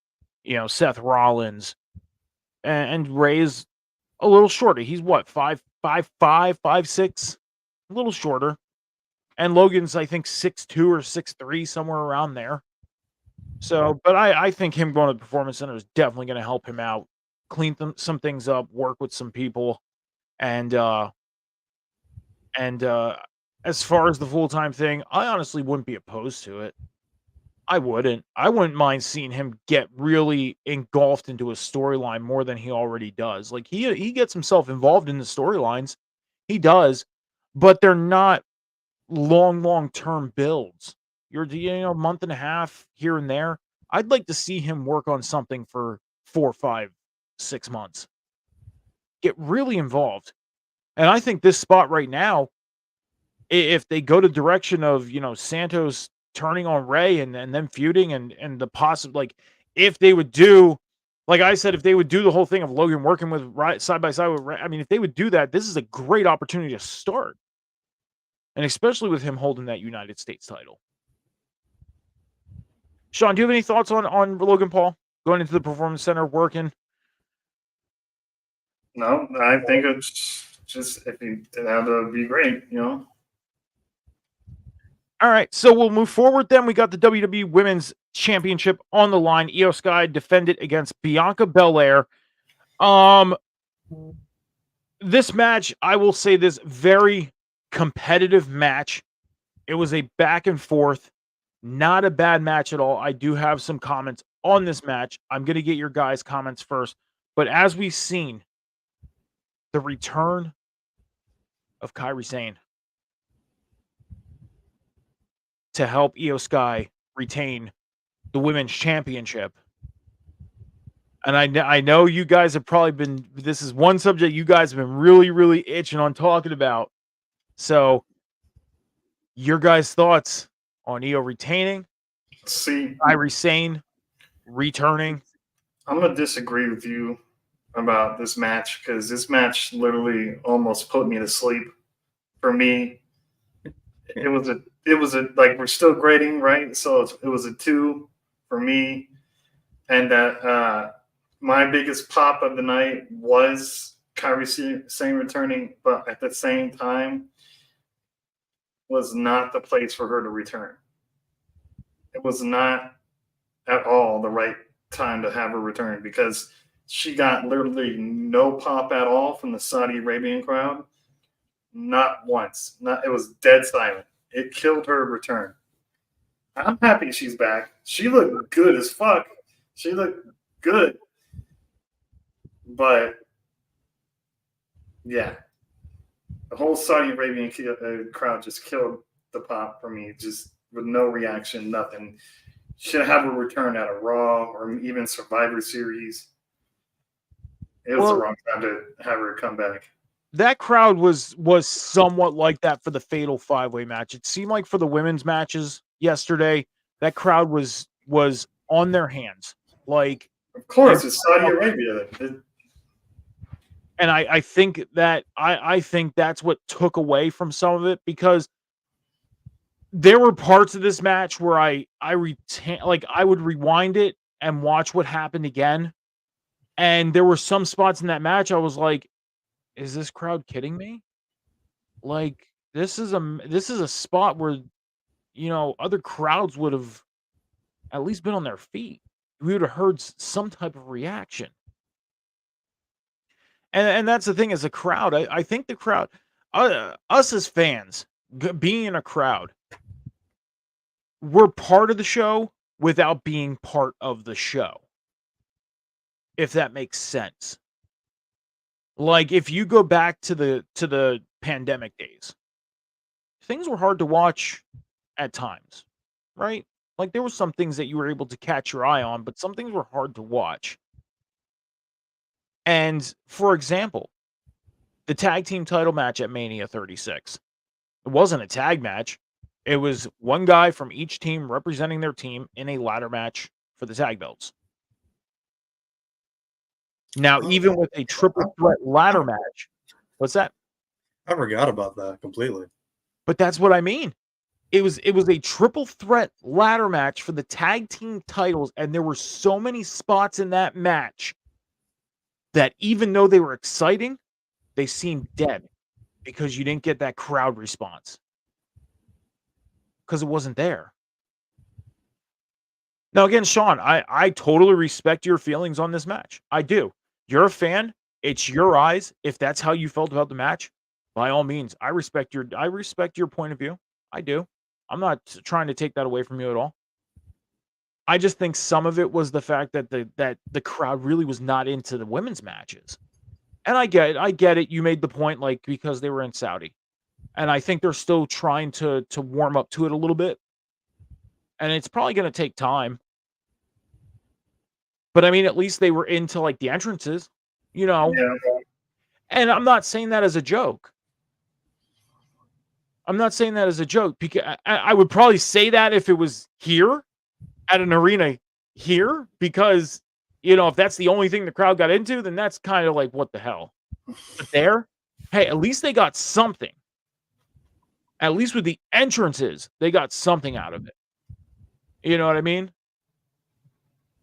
Seth Rollins, and Ray's a little shorter. He's what, 5'5", 5'6", a little shorter. And Logan's, I think, 6'2" or 6'3", somewhere around there. So, but I think him going to the Performance Center is definitely going to help him out, clean some things up, work with some people, and as far as the full-time thing, I honestly wouldn't be opposed to it. I wouldn't. I wouldn't mind seeing him get really engulfed into a storyline more than he already does. Like he gets himself involved in the storylines. He does, but they're not long-term builds. You're a month and a half here and there. I'd like to see him work on something for 4, 5, 6 months. Get really involved. And I think this spot right now, if they go the direction of, Santos turning on Ray and then feuding and the possible, like, if they would do, like I said, if they would do the whole thing of Logan working with side by side with Ray, I mean, if they would do that, this is a great opportunity to start. And especially with him holding that United States title. Sean, do you have any thoughts on Logan Paul going into the Performance Center working? No, I think it's just, if he did that, would be great, All right, so we'll move forward then. We got the WWE Women's Championship on the line. Io Sky defended against Bianca Belair. This match, I will say this, very competitive match. It was a back and forth, not a bad match at all. I do have some comments on this match. I'm going to get your guys' comments first. But as we've seen, the return of Kairi Sane to help Io Sky retain the Women's Championship. And I know you guys have probably been, this is one subject you guys have been really, really itching on talking about. So, your guys' thoughts on Io retaining, Kairi Sane returning? I'm going to disagree with you about this match, because this match literally almost put me to sleep. For me, it was a like, we're still grading, right? So it was a 2 for me, and that my biggest pop of the night was Kairi Sane returning, but at the same time, was not the place for her to return. It was not at all the right time to have her return, because she got literally no pop at all from the Saudi Arabian crowd. Not once. It was dead silent. It killed her return. I'm happy she's back. She looked good as fuck. She looked good. But, yeah. The whole Saudi Arabian crowd just killed the pop for me. Just with no reaction, nothing. Should have a return at a Raw or even Survivor Series. It was the wrong time to have her come back. That crowd was somewhat like that for the Fatal 5-Way match. It seemed like for the women's matches yesterday, that crowd was on their hands. Like, of course, it's Saudi Arabia. And I think that I think that's what took away from some of it, because there were parts of this match where I would rewind it and watch what happened again. And there were some spots in that match I was like, is this crowd kidding me? Like, this is a spot where, other crowds would have at least been on their feet. We would have heard some type of reaction. And that's the thing, as a crowd, I think the crowd, us as fans, being in a crowd, we're part of the show without being part of the show. If that makes sense. Like, if you go back to the pandemic days, things were hard to watch at times, right? Like, there were some things that you were able to catch your eye on, but some things were hard to watch. And, for example, the tag team title match at Mania 36. It wasn't a tag match. It was one guy from each team representing their team in a ladder match for the tag belts. Now, Oh, even with a triple threat ladder match, what's that? I forgot about that completely. But that's what I mean. It was a triple threat ladder match for the tag team titles, and there were so many spots in that match that even though they were exciting, they seemed dead because you didn't get that crowd response because it wasn't there. Now, again, Sean, I totally respect your feelings on this match. I do. You're a fan. It's your eyes. If that's how you felt about the match, by all means, I respect your point of view. I do. I'm not trying to take that away from you at all. I just think some of it was the fact that the crowd really was not into the women's matches. And I get it. You made the point, like, because they were in Saudi. And I think they're still trying to warm up to it a little bit. And it's probably going to take time. But I mean, at least they were into like the entrances, you know. Yeah. And I'm not saying that as a joke. I'm not saying that as a joke because I would probably say that if it was here at an arena here, because if that's the only thing the crowd got into, then that's kind of like what the hell. But there, hey, at least they got something. At least with the entrances, they got something out of it. You know what I mean?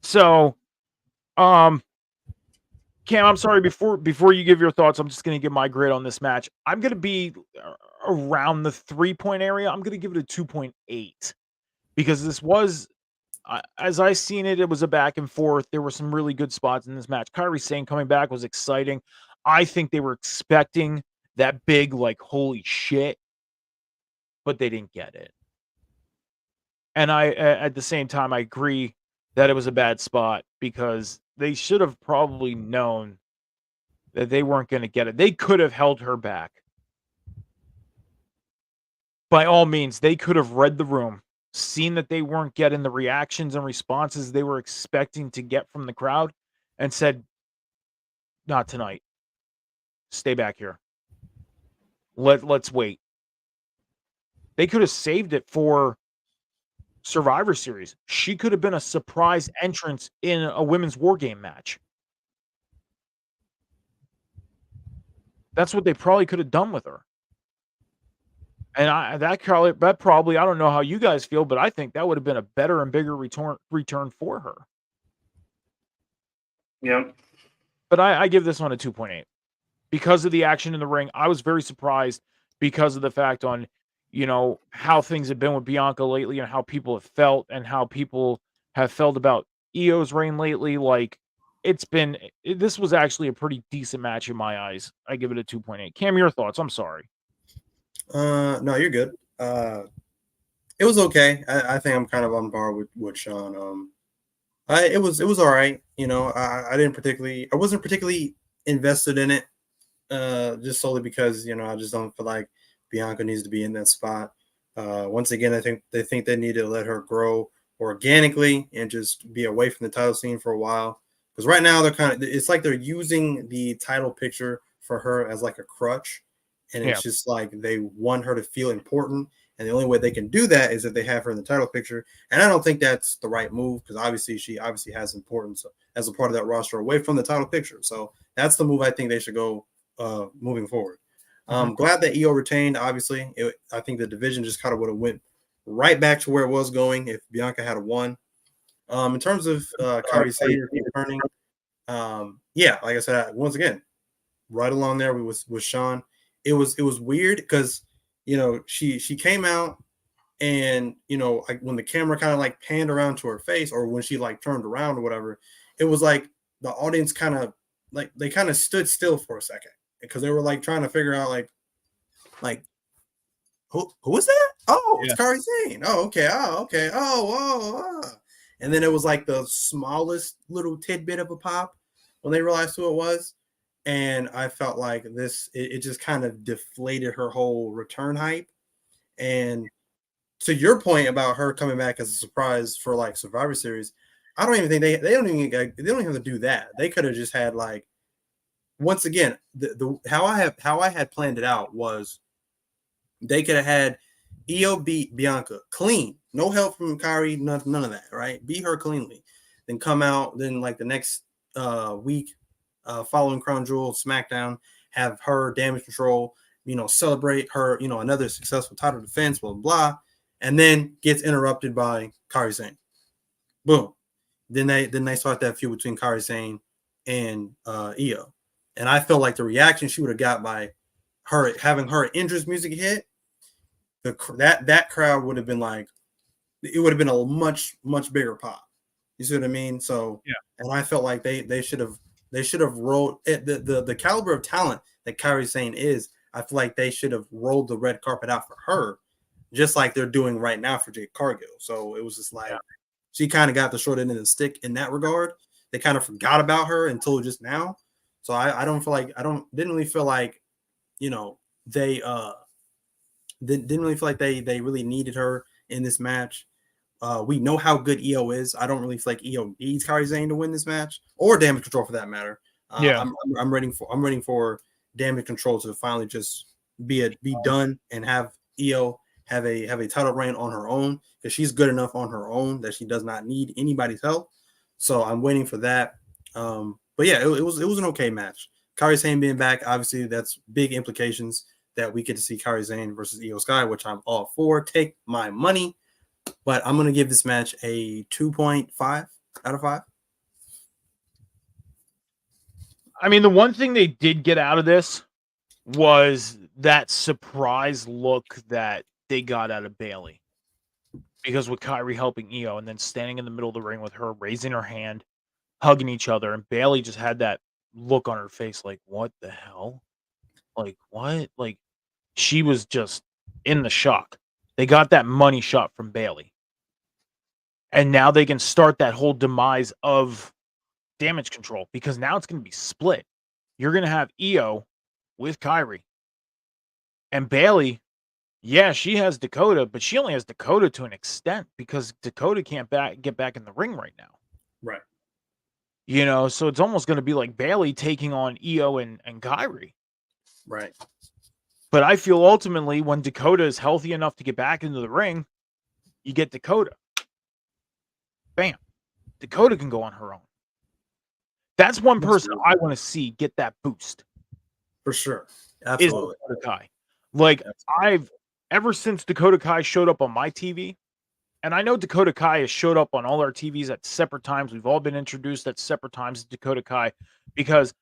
So, Cam, I'm sorry. Before you give your thoughts, I'm just going to give my grade on this match. I'm going to be around the 3-point area. I'm going to give it a 2.8 because this was, as I seen it, it was a back and forth. There were some really good spots in this match. Kairi Sane coming back was exciting. I think they were expecting that big, like, holy shit, but they didn't get it. And at the same time, I agree that it was a bad spot because they should have probably known that they weren't going to get it. They could have held her back. By all means, they could have read the room, seen that they weren't getting the reactions and responses they were expecting to get from the crowd, and said, not tonight. Stay back here. Let's wait. They could have saved it for Survivor Series. She could have been a surprise entrance in a women's war game match. That's what they probably could have done with her. And that probably, I don't know how you guys feel, but I think that would have been a better and bigger return for her. Yep. But I give this one a 2.8 because of the action in the ring. I was very surprised because of the fact on how things have been with Bianca lately and how people have felt and how people have felt about Io's reign lately. Like, this was actually a pretty decent match in my eyes. I give it a 2.8. Cam, your thoughts? I'm sorry. No, you're good. It was okay. I think I'm kind of on par with Sean. It was all right. I wasn't particularly invested in it. Just solely because I just don't feel like Bianca needs to be in that spot. Once again, I think they need to let her grow organically and just be away from the title scene for a while. Because right now it's like they're using the title picture for her as like a crutch, and it's just like they want her to feel important. And the only way they can do that is if they have her in the title picture. And I don't think that's the right move because she obviously has importance as a part of that roster away from the title picture. So that's the move I think they should go moving forward. Glad that Io retained. Obviously, I think the division just kind of would have went right back to where it was going if Bianca had won. In terms of Kairi Sane returning, like I said, once again, right along there with Sean. It was weird because she came out and like when the camera kind of like panned around to her face or when she like turned around or whatever, it was like the audience kind of like they kind of stood still for a second because they were like trying to figure out like who is that? Oh, it's Kairi Sane. Oh, okay. Oh, okay. Oh. And then it was like the smallest little tidbit of a pop when they realized who it was. And I felt like it just kind of deflated her whole return hype. And to your point about her coming back as a surprise for like Survivor Series, I don't even think they don't even have to do that. They could have just had like, once again, the how I had planned it out was they could have had Io beat Bianca clean, no help from Kairi, none of that, right? Beat her cleanly, then come out, then like the next week, following Crown Jewel, SmackDown, have her Damage Control, celebrate her, another successful title defense, blah, blah, blah, and then gets interrupted by Kairi Sane. Boom. Then they start that feud between Kairi Sane and Io. And I felt like the reaction she would have got by her having her entrance music hit, that crowd would have been like, it would have been a much bigger pop. You see what I mean? So yeah. And I felt like they should have rolled it, the caliber of talent that Kairi Sane is. I feel like they should have rolled the red carpet out for her, just like they're doing right now for Jade Cargill. So it was just like she kind of got the short end of the stick in that regard. They kind of forgot about her until just now. So I didn't really feel like they didn't really feel like they really needed her in this match. We know how good Io is. I don't really feel like Io needs Kairi Sane to win this match, or Damage Control for that matter. I'm waiting for Damage Control to finally just be done and have Io have a title reign on her own, because she's good enough on her own that she does not need anybody's help. So I'm waiting for that. But yeah, it was an okay match. Kairi Sane being back, obviously that's big implications that we get to see Kairi Sane versus Io Sky, which I'm all for. Take my money. But I'm going to give this match a 2.5 out of 5. I mean, the one thing they did get out of this was that surprise look that they got out of Bayley. Because with Kairi helping Io and then standing in the middle of the ring with her, raising her hand, hugging each other, and Bayley just had that look on her face like, what the hell? Like, what? Like, she was just in the shock. They got that money shot from Bayley. And now they can start that whole demise of Damage Control, because now it's going to be split. You're going to have Io with Kairi. And Bayley, yeah, she has Dakota, but she only has Dakota to an extent, because Dakota can't get back in the ring right now. Right. So it's almost going to be like Bayley taking on Io and Kairi. Right. But I feel ultimately when Dakota is healthy enough to get back into the ring, you get Dakota. Bam. Dakota can go on her own. That's one person I want to see get that boost. For sure. Absolutely. Is Dakota Kai. Like, I've, ever since Dakota Kai showed up on my TV, and I know Dakota Kai has showed up on all our TVs at separate times. We've all been introduced at separate times to Dakota Kai, because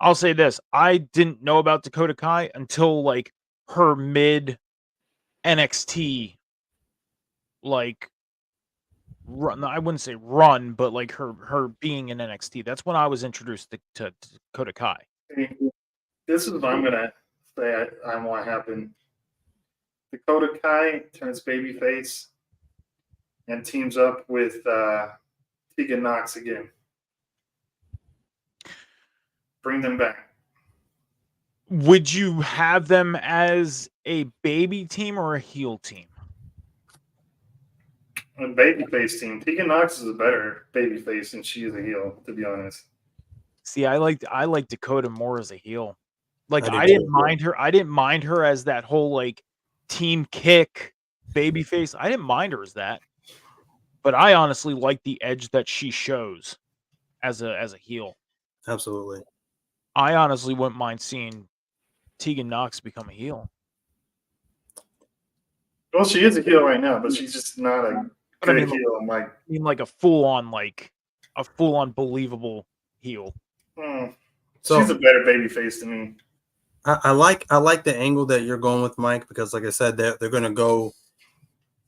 I'll say this, I didn't know about Dakota Kai until like her mid NXT, like, run. I wouldn't say run, but like her being in NXT. That's when I was introduced to Dakota Kai. This is what I'm gonna say. I want to happen. Dakota Kai turns babyface and teams up with Tegan Nox again. Bring them back. Would you have them as a baby team or a heel team? A babyface team. Tegan Nox is a better babyface than she is a heel, to be honest. See, I like Dakota more as a heel. Like, I didn't mind her. I didn't mind her as that whole like team kick babyface. I didn't mind her as that. But I honestly like the edge that she shows as a heel. Absolutely. I honestly wouldn't mind seeing Tegan Nox become a heel. Well, she is a heel right now, but she's just not a good heel. I mean, like a full on believable heel. So, she's a better babyface to me. I like the angle that you're going with, Mike, because like I said, they're gonna go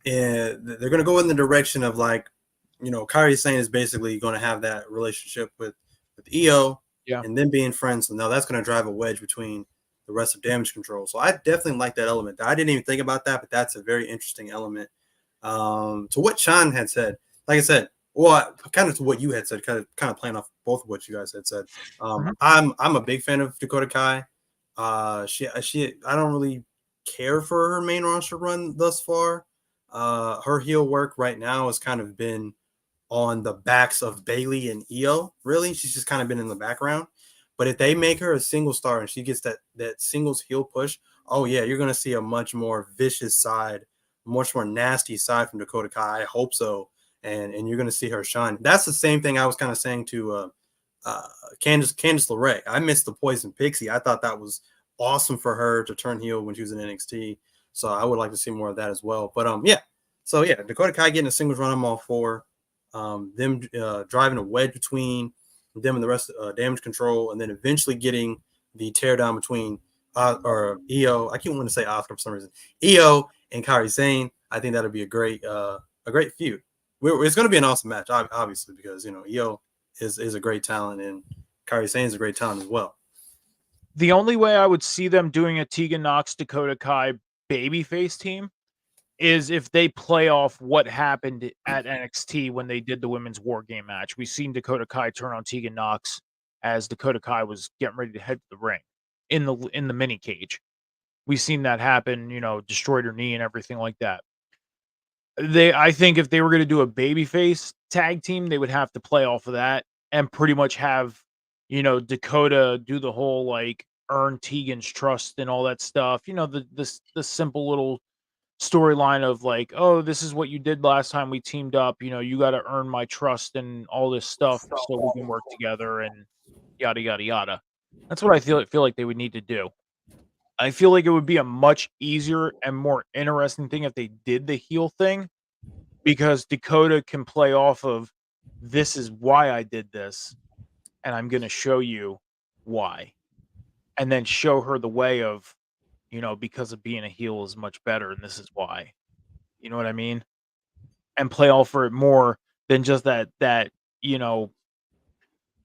in the direction of like, Kairi Sane is basically going to have that relationship with Io, and then being friends. So now that's going to drive a wedge between the rest of Damage Control. So I definitely like that element. I didn't even think about that, but that's a very interesting element. To what Sean had said, like I said, well, kind of to what you had said, kind of playing off both of what you guys had said. I'm a big fan of Dakota Kai. She I don't really care for her main roster run thus far. Her heel work right now has kind of been on the backs of Bayley and Io. Really, she's just kind of been in the background. But if they make her a single star and she gets that singles heel push, oh yeah, you're gonna see a much more vicious side, much more nasty side from Dakota Kai. I hope so, and you're gonna see her shine. That's the same thing I was kind of saying to Candice LeRae. I missed the Poison Pixie. I thought that was awesome for her to turn heel when she was in NXT. So I would like to see more of that as well. But yeah. So yeah, Dakota Kai getting a singles run, I'm all for. Them driving a wedge between them and the rest of Damage Control, and then eventually getting the teardown between Io. I keep wanting to say Asuka for some reason. Io and Kairi Sane. I think that'll be a great feud. It's going to be an awesome match, obviously, because Io is a great talent and Kairi Sane is a great talent as well. The only way I would see them doing a Tegan Nox Dakota Kai babyface team is if they play off what happened at NXT when they did the women's war game match. We've seen Dakota Kai turn on Tegan Nox as Dakota Kai was getting ready to head to the ring in the mini cage. We've seen that happen, destroyed her knee and everything like that. I think if they were going to do a babyface tag team, they would have to play off of that and pretty much have, Dakota do the whole like earn Tegan's trust and all that stuff. The simple little storyline of like, oh, this is what you did last time we teamed up. You got to earn my trust and all this stuff so we can work together and yada yada yada. That's what I feel like they would need to do. I feel like it would be a much easier and more interesting thing if they did the heel thing, because Dakota can play off of this is why I did this, and I'm going to show you why, and then show her the way of, because of being a heel is much better, and this is why. You know what I mean? And play off for it more than just that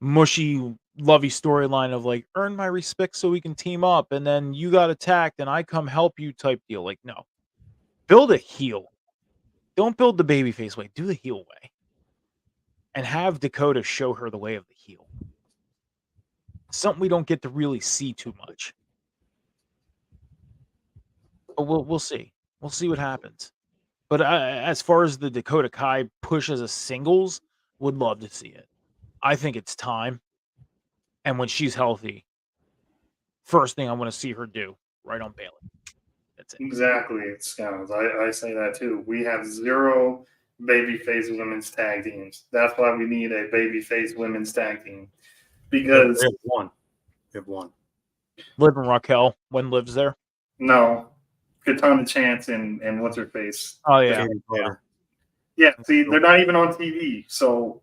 mushy, lovey storyline of like, earn my respect so we can team up, and then you got attacked and I come help you type deal. Like, no. Build a heel. Don't build the babyface way. Do the heel way. And have Dakota show her the way of the heel. Something we don't get to really see too much. But we'll see. We'll see what happens. But as far as the Dakota Kai push as a singles, would love to see it. I think it's time. And when she's healthy, first thing I want to see her do, right on Bayley. That's it. Exactly, Scouts. I say that too. We have 0 babyface women's tag teams. That's why we need a babyface women's tag team. Because we have one. Liv and Raquel, when Liv's there. No. Katana Chance and what's her face? Oh yeah. Yeah, see, they're not even on TV, so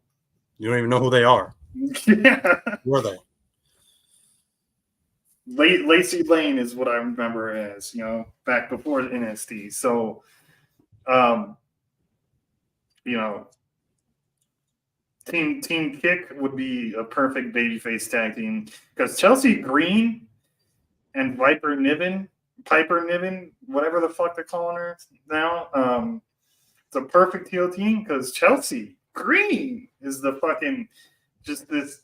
you don't even know who they are. Yeah. Who are they? Lacey Lane is what I remember as, back before NXT. So, Team Kick would be a perfect babyface tag team because Chelsea Green and Piper Niven, whatever the fuck they're calling her now, it's a perfect heel team because Chelsea Green is the fucking just this,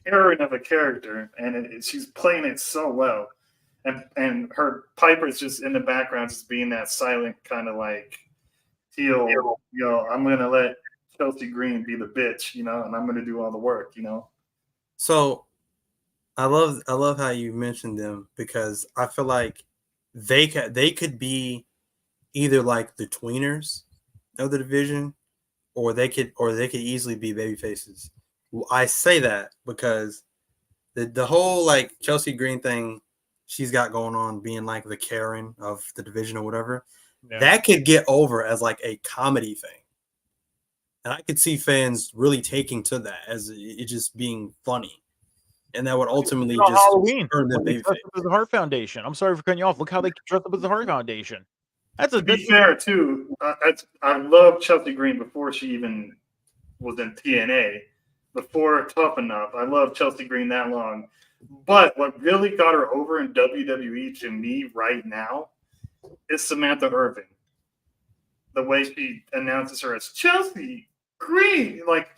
Karen of a character, and she's playing it so well, and her Piper's just in the background, just being that silent kind of like heel. I'm gonna let Chelsea Green be the bitch, and I'm gonna do all the work, So, I love how you mentioned them because I feel like they could be either like the tweeners of the division, or they could easily be baby faces. I say that because the whole like Chelsea Green thing she's got going on, being like the Karen of the division or whatever, that could get over as like a comedy thing. And I could see fans really taking to that as it just being funny. And that would ultimately just Halloween turn them baby face. As the Heart Foundation. I'm sorry for cutting you off. Look how they dress up as the Heart Foundation. To be fair, too, I love Chelsea Green before she even was in TNA. Before Tough Enough, I love Chelsea Green that long. But what really got her over in WWE to me right now is Samantha Irvin. The way she announces her as Chelsea Green. Like,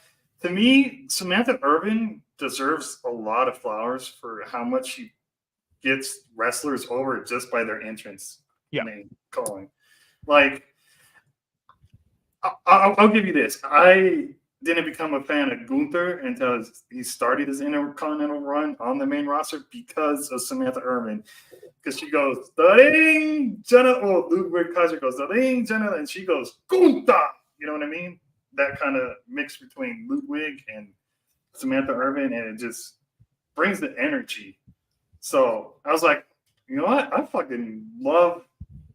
to me, Samantha Irvin deserves a lot of flowers for how much she gets wrestlers over just by their entrance name calling. Like, I'll give you this. I didn't become a fan of Gunther until he started his Intercontinental run on the main roster because of Samantha Irvin. Because she goes, da-ding, Jenna. Oh, Ludwig Kaiser goes, da-ding, Jenna. And she goes, Gunther. You know what I mean? That kind of mix between Ludwig and Samantha Irvin, and it just brings the energy. So I was like, you know what? I fucking love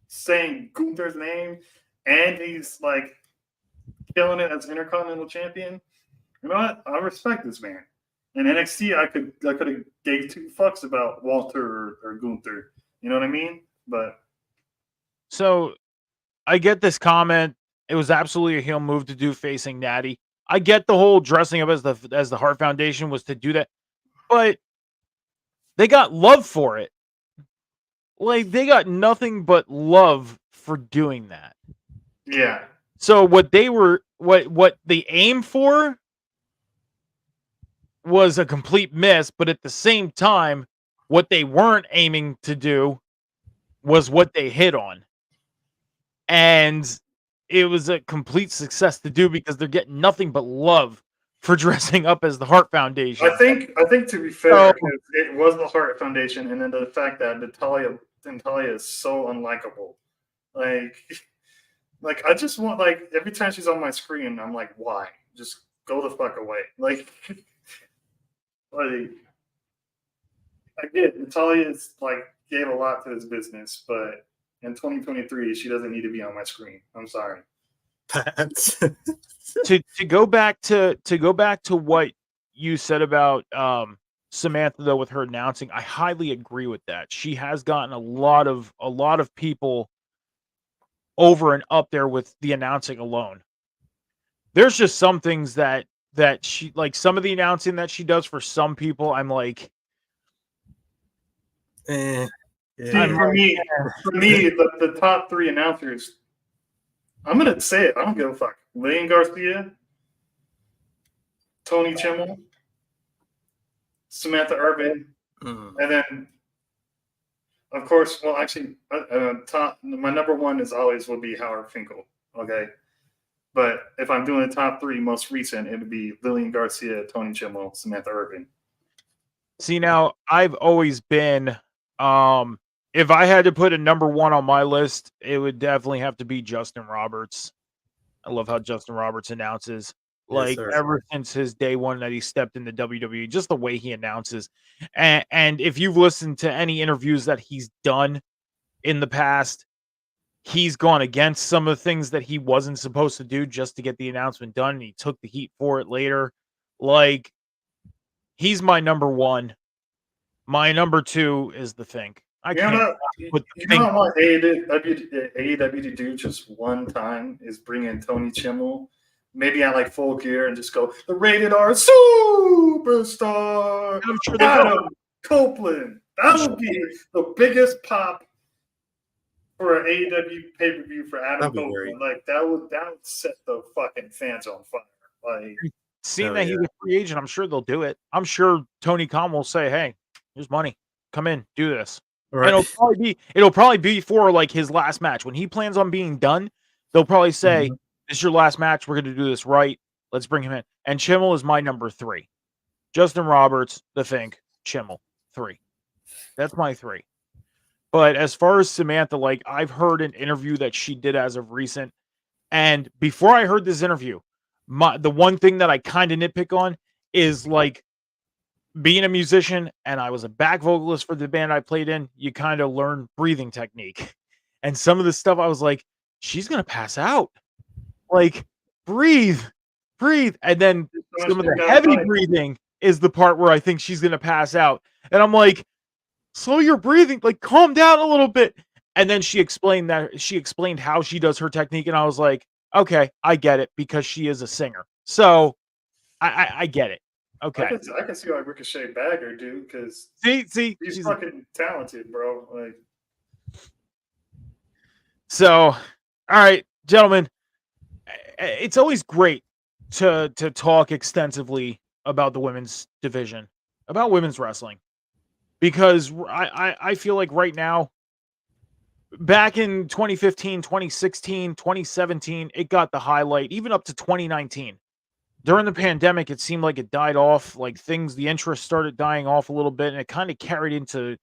saying Gunther's name, and he's like killing it as Intercontinental Champion. You know what? I respect this man. In NXT, I could have gave two fucks about Walter or Gunther. You know what I mean? But So I get this comment. It was absolutely a heel move to do facing Natty. I get the whole dressing up as the Hart Foundation was to do that, but they got love for it. Like they got nothing but love for doing that. yeah, So what they aimed for was a complete miss, but at the same time, what they weren't aiming to do was what they hit on. And it was a complete success to do because they're getting nothing but love for dressing up as the Hart Foundation. I think to be fair, it was the Hart Foundation, and then the fact that Natalia is so unlikable. Like I just want every time she's on my screen, I'm like, why? Just go the fuck away. Like I get Natalia is gave a lot to this business, but in 2023, she doesn't need to be on my screen. I'm sorry. to go back to what you said about Samantha though with her announcing, I highly agree with that. She has gotten a lot of people over and up there with the announcing alone. There's just some things that she some of the announcing that she does for some people, I'm like, Yeah. For me, the top three announcers, I'm gonna say it. I don't give a fuck. Lane Garcia, Tony Chimmel, Samantha Irvin, and then, of course, well, actually, my number one will be Howard Finkel. Okay, but if I'm doing the top three most recent, it would be Lillian Garcia, Tony Chimmel, Samantha Irvin. See, now I've always been, if I had to put a number one on my list, it would definitely have to be Justin Roberts. I love how Justin Roberts announces. Yes, Ever since his day one that he stepped into WWE, just the way he announces. And if you've listened to any interviews that he's done in the past, he's gone against some of the things that he wasn't supposed to do just to get the announcement done. And he took the heat for it later. He's my number one. My number two is the Think. You know what AEW to do just one time is bring in Tony Chimmel, maybe at Full Gear, and just go, the rated R superstar Adam Copeland. That would be the biggest pop for an AEW pay-per-view for Adam Copeland. That would set the fucking fans on fire. Seeing that he's a free agent, I'm sure they'll do it. I'm sure Tony Khan will say, hey, here's money. Come in, do this. Right. And it'll probably be for his last match. When he plans on being done, they'll probably say, this is your last match. We're going to do this right. Let's bring him in. And Chimmel is my number three. Justin Roberts, The Think, Chimmel, 3. That's my 3. But as far as Samantha, I've heard an interview that she did as of recent. And before I heard this interview, the one thing that I kind of nitpick on is being a musician, and I was a back vocalist for the band I played in, you kind of learn breathing technique. And some of the stuff I was like, she's going to pass out. Breathe. And then some of the heavy breathing is the part where I think she's going to pass out. And I'm like, slow your breathing, calm down a little bit. And then she explained how she does her technique. And I was like, okay, I get it, because she is a singer. So I get it. Okay. I can see why Ricochet Bagger, dude, because he's fucking talented, bro. So, all right, gentlemen, it's always great to talk extensively about the women's division, about women's wrestling, because I feel like right now, back in 2015, 2016, 2017, it got the highlight, even up to 2019. During the pandemic, it seemed like it died off. The interest started dying off a little bit, and it kind of carried into,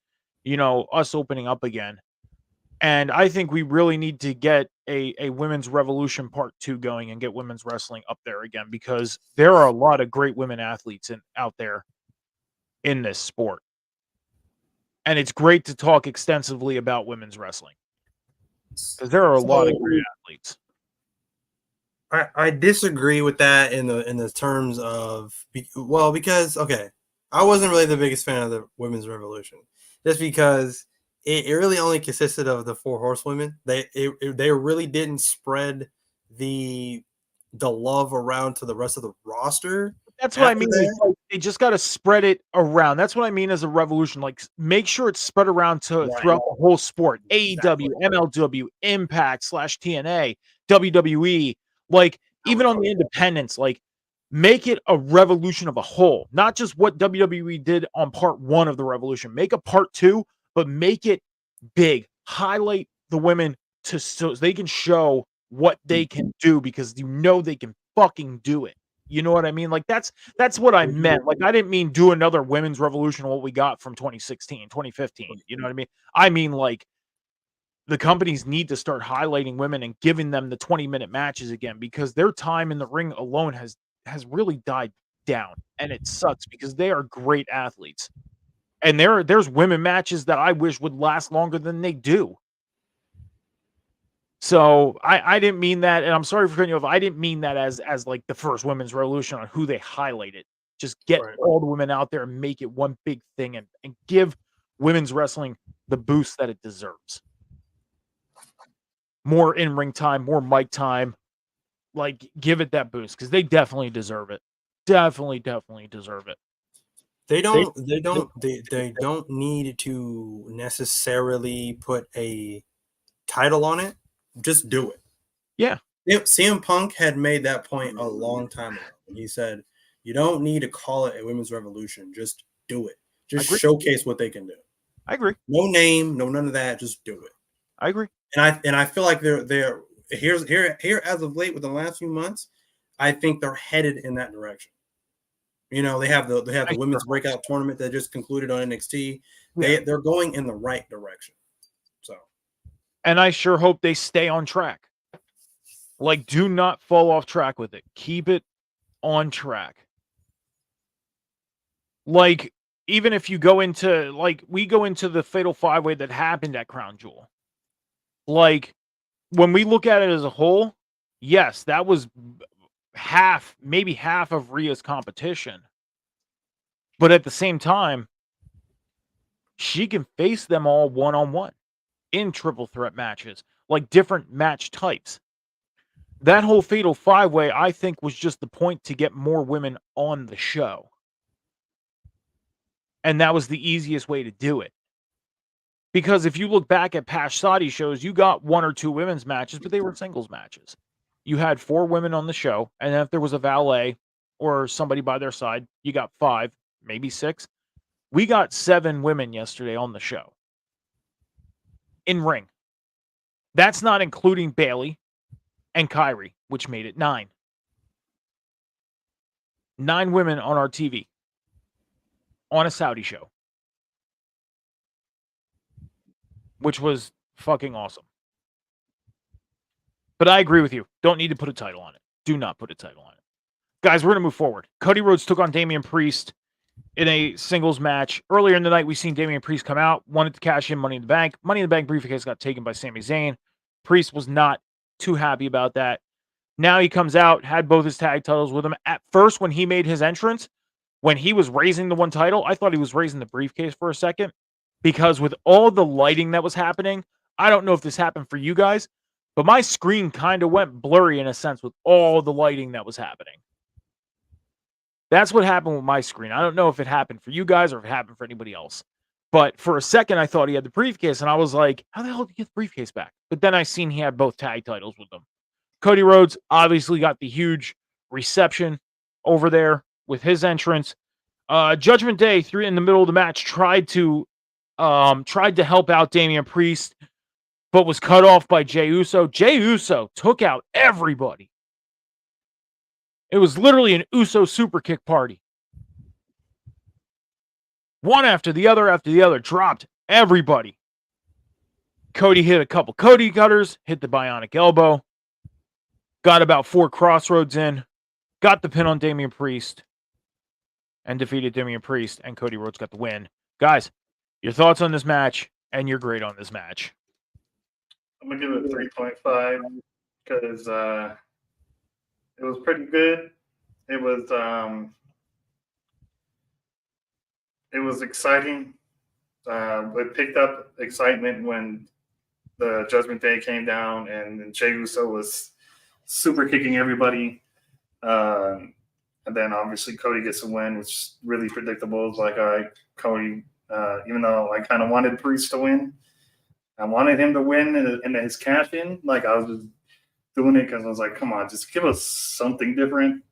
us opening up again. And I think we really need to get a women's revolution part 2 going and get women's wrestling up there again, because there are a lot of great women athletes out there in this sport. And it's great to talk extensively about women's wrestling, because there are a lot of great athletes. I disagree with that in the terms of, because okay, I wasn't really the biggest fan of the women's revolution, just because it really only consisted of the 4 horsewomen. They really didn't spread the love around to the rest of the roster. That's what I mean. Like, they just got to spread it around. That's what I mean as a revolution. Like, make sure it's spread around throughout the whole sport. AEW, MLW, Impact / TNA, WWE. Like, even on the independents, like, make it a revolution of a whole. Not just what WWE did on part 1 of the revolution. Make a part 2, but make it big. Highlight the women so they can show what they can do, because they can fucking do it. You know what I mean? Like, that's what I meant. Like, I didn't mean do another women's revolution, what we got from 2016, 2015. You know what I mean? I mean, like, the companies need to start highlighting women and giving them the 20-minute matches again, because their time in the ring alone has really died down, and it sucks, because they are great athletes. And there's women matches that I wish would last longer than they do. So I didn't mean that, and I'm sorry for cutting you off. I didn't mean that as like the first women's revolution on who they highlighted. Just get all the women out there and make it one big thing, and give women's wrestling the boost that it deserves. More in-ring time, more mic time. Like, give it that boost, because they definitely deserve it. Definitely deserve it. They don't need to necessarily put a title on it. Just do it. Yeah. CM Punk had made that point a long time ago. He said, you don't need to call it a women's revolution. Just do it. Just showcase what they can do. I agree. No name, no none of that. Just do it. I agree. And I feel like they're here as of late, with the last few months, I think they're headed in that direction. You know, they have the women's breakout tournament that just concluded on NXT. They're going in the right direction. So, and I sure hope they stay on track. Like, do not fall off track with it. Keep it on track. Like, even if you go into, like, we go into the Fatal 5-Way that happened at Crown Jewel. Like, when we look at it as a whole, yes, that was maybe half of Rhea's competition. But at the same time, she can face them all one-on-one in triple threat matches, like different match types. That whole Fatal 5-Way, I think, was just the point to get more women on the show. And that was the easiest way to do it. Because if you look back at past Saudi shows, you got 1 or 2 women's matches, but they were singles matches. You had 4 women on the show, and then if there was a valet or somebody by their side, you got 5, maybe 6. We got 7 women yesterday on the show. In ring. That's not including Bayley and Kyrie, which made it 9. 9 women on our TV. On a Saudi show. Which was fucking awesome. But I agree with you. Don't need to put a title on it. Do not put a title on it. Guys, we're going to move forward. Cody Rhodes took on Damian Priest in a singles match. Earlier in the night, we seen Damian Priest come out, wanted to cash in Money in the Bank. Money in the Bank briefcase got taken by Sami Zayn. Priest was not too happy about that. Now he comes out, had both his tag titles with him. At first, when he made his entrance, when he was raising the one title, I thought he was raising the briefcase for a second. Because with all the lighting that was happening, I don't know if this happened for you guys, but my screen kind of went blurry in a sense with all the lighting that was happening. That's what happened with my screen. I don't know if it happened for you guys or if it happened for anybody else. But for a second, I thought he had the briefcase, and I was like, how the hell did he get the briefcase back? But then I seen he had both tag titles with them. Cody Rhodes obviously got the huge reception over there with his entrance. Judgment Day, in the middle of the match, tried to help out Damian Priest, but was cut off by Jey Uso. Jey Uso took out everybody. It was literally an Uso super kick party. One after the other, dropped everybody. Cody hit a couple Cody cutters, hit the bionic elbow, got about 4 crossroads in, got the pin on Damian Priest, and defeated Damian Priest, and Cody Rhodes got the win. Guys, your thoughts on this match and your grade on this match? I'm gonna give it 3.5 because it was pretty good. It was exciting. It picked up excitement when the Judgment Day came down and Jey Uso was super kicking everybody. And then obviously Cody gets a win, which is really predictable. It's like, all right, Cody, even though I kind of wanted Priest to win, I wanted him to win in his cash in. Like, I was just doing it because I was like, come on, just give us something different.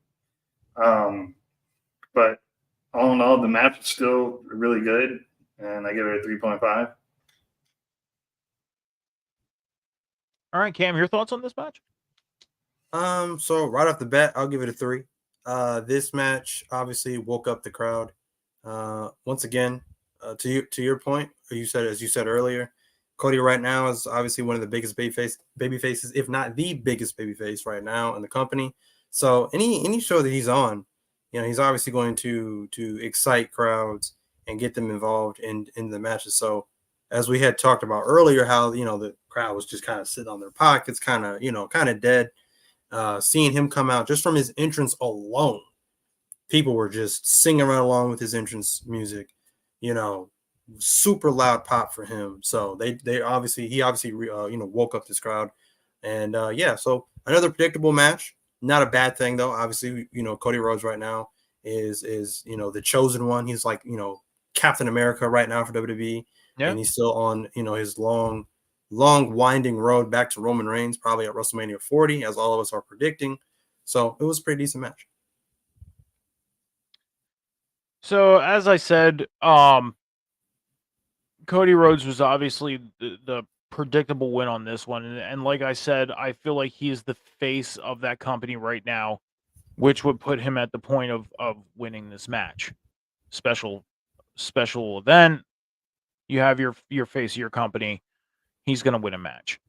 But all in all, the match is still really good, and I give it a 3.5. All right, Cam, your thoughts on this match? So right off the bat, I'll give it a 3. This match obviously woke up the crowd. Once again, to your point, as you said earlier, Cody right now is obviously one of the biggest baby faces, if not the biggest baby face right now in the company. So any show that he's on, he's obviously going to excite crowds and get them involved in the matches. So as we had talked about earlier, how the crowd was just kind of sitting on their pockets, kind of dead. Seeing him come out just from his entrance alone, people were just singing right along with his entrance music, super loud pop for him. So he obviously woke up this crowd, and so another predictable match. Not a bad thing though. Obviously, Cody Rhodes right now is the chosen one. He's like Captain America right now for WWE, and he's still on his long winding road back to Roman Reigns, probably at WrestleMania 40, as all of us are predicting. So it was a pretty decent match. So as I said, Cody Rhodes was obviously the predictable win on this one, and like I said, I feel like he is the face of that company right now, which would put him at the point of winning this match. Special event. You have your face of your company. He's going to win a match.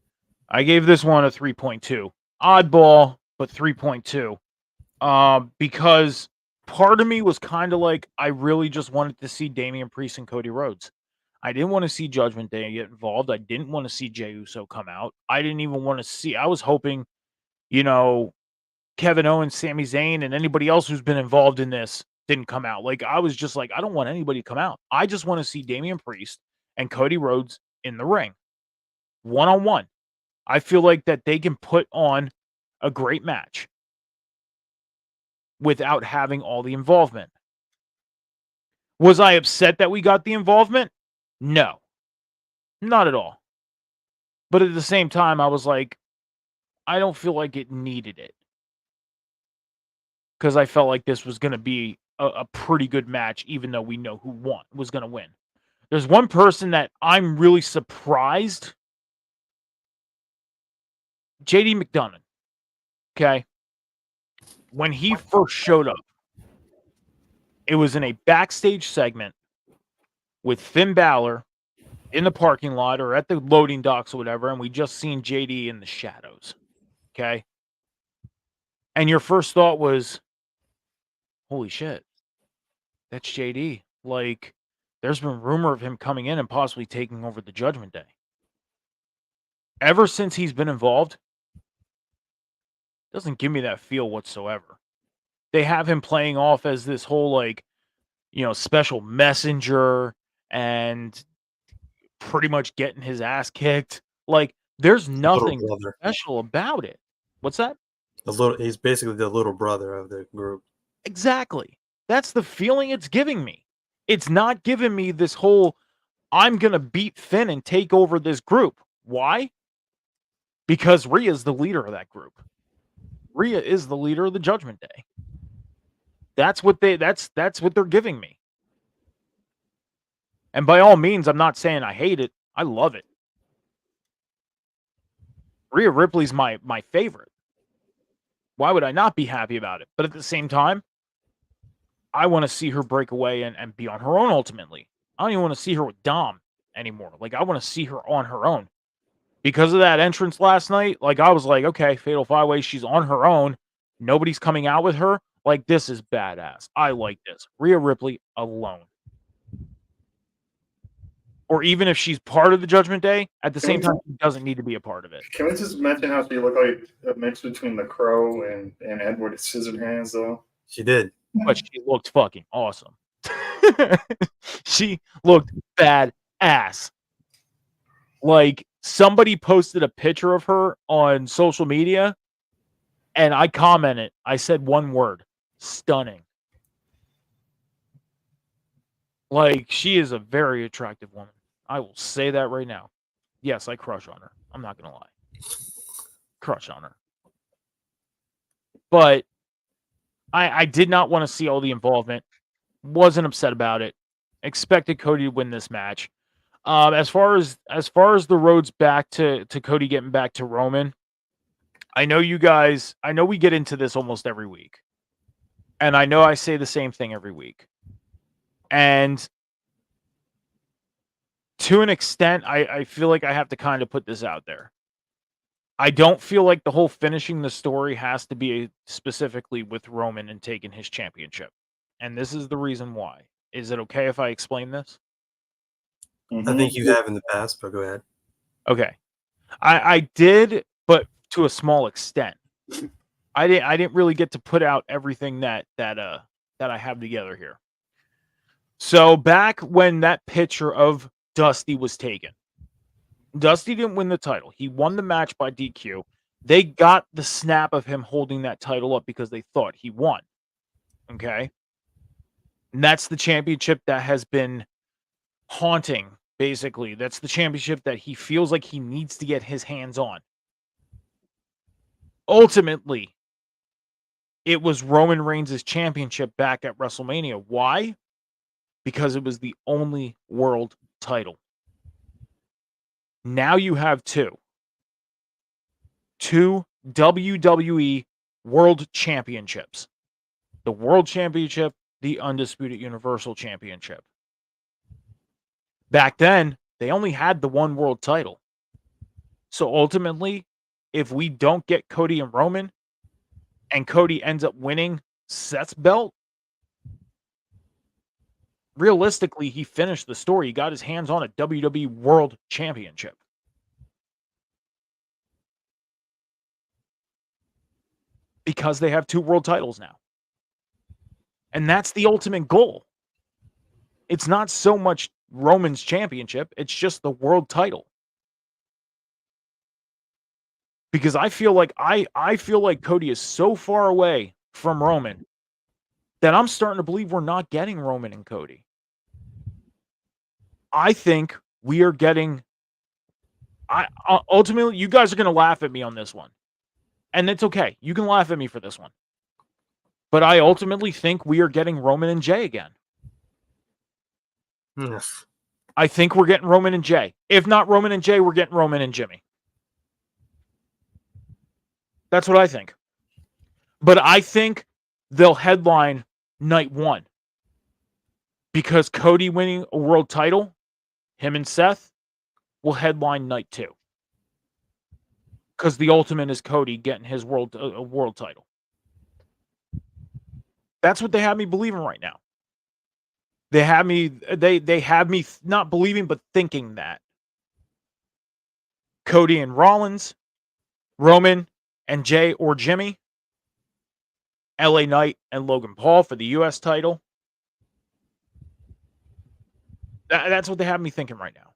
I gave this one a 3.2. Oddball, but 3.2. Because part of me was kind of like, I really just wanted to see Damian Priest and Cody Rhodes. I didn't want to see Judgment Day get involved. I didn't want to see Jey Uso come out. I didn't even want to see. I was hoping, Kevin Owens, Sami Zayn, and anybody else who's been involved in this didn't come out. Like, I was just like, I don't want anybody to come out. I just want to see Damian Priest and Cody Rhodes in the ring, one-on-one. I feel like that they can put on a great match without having all the involvement. Was I upset that we got the involvement? No, not at all. But at the same time, I was like, I don't feel like it needed it. Because I felt like this was going to be a pretty good match, even though we know who was going to win. There's one person that I'm really surprised. JD McDonough. Okay. When he first showed up, it was in a backstage segment with Finn Balor in the parking lot or at the loading docks or whatever, and we just seen JD in the shadows. Okay. And your first thought was, holy shit, that's JD. Like, there's been rumor of him coming in and possibly taking over the Judgment Day. Ever since he's been involved, doesn't give me that feel whatsoever. They have him playing off as this whole, special messenger and pretty much getting his ass kicked. Like, there's nothing special about it. What's that? He's basically the little brother of the group. Exactly. That's the feeling it's giving me. It's not giving me this whole, I'm going to beat Finn and take over this group. Why? Because Rhea's the leader of that group. Rhea is the leader of the Judgment Day. That's what they're giving me. And by all means, I'm not saying I hate it. I love it. Rhea Ripley's my favorite. Why would I not be happy about it? But at the same time, I want to see her break away and be on her own ultimately. I don't even want to see her with Dom anymore. Like, I want to see her on her own. because of that entrance last night, like I was like, okay, Fatal 5-Way, she's on her own. Nobody's coming out with her. Like, this is badass. I like this. Rhea Ripley alone. Or even if she's part of the Judgment Day, at the same time, she doesn't need to be a part of it. Can we just mention how she looked like a mix between the Crow and Edward Scissorhands, though? She did. But she looked fucking awesome. She looked badass. Like, somebody posted a picture of her on social media, and I commented. I said one word: stunning. Like, she is a very attractive woman. I will say that right now. Yes, I crush on her. I'm not going to lie. Crush on her. But I did not want to see all the involvement. Wasn't upset about it. Expected Cody to win this match. As far as the roads back to Cody getting back to Roman, I know you guys, I know we get into this almost every week. And I know I say the same thing every week. And to an extent, I feel like I have to kind of put this out there. I don't feel like the whole finishing the story has to be specifically with Roman and taking his championship. And this is the reason why. Is it okay if I explain this? I think you have in the past, but go ahead. Okay. I did, but to a small extent. I didn't really get to put out everything that I have together here. So back when that picture of Dusty was taken, Dusty didn't win the title. He won the match by DQ. They got the snap of him holding that title up because they thought he won. Okay? And that's the championship that has been haunting, basically. That's the championship that he feels like he needs to get his hands on. Ultimately, it was Roman Reigns' championship back at WrestleMania. Why? Because it was the only world title. Now you have two WWE World Championships. The World Championship, the Undisputed Universal Championship. Back then, they only had the one world title. So ultimately, if we don't get Cody and Roman, and Cody ends up winning Seth's belt, realistically, he finished the story. He got his hands on a WWE World Championship. Because they have two world titles now. And that's the ultimate goal. It's not so much Roman's championship, it's just the world title. Because I feel like I feel like Cody is so far away from Roman that I'm starting to believe we're not getting Roman and Cody. I think we are getting. Ultimately, you guys are going to laugh at me on this one, and it's okay. You can laugh at me for this one, but I ultimately think we are getting Roman and Jay again. Yes. I think we're getting Roman and Jay. If not Roman and Jay, we're getting Roman and Jimmy. That's what I think. But I think they'll headline night one. Because Cody winning a world title, him and Seth, will headline night two. Because the ultimate is Cody getting his world title. That's what they have me believing right now. They have me not believing, but thinking that. Cody and Rollins, Roman and Jay or Jimmy, LA Knight and Logan Paul for the US title. That's what they have me thinking right now.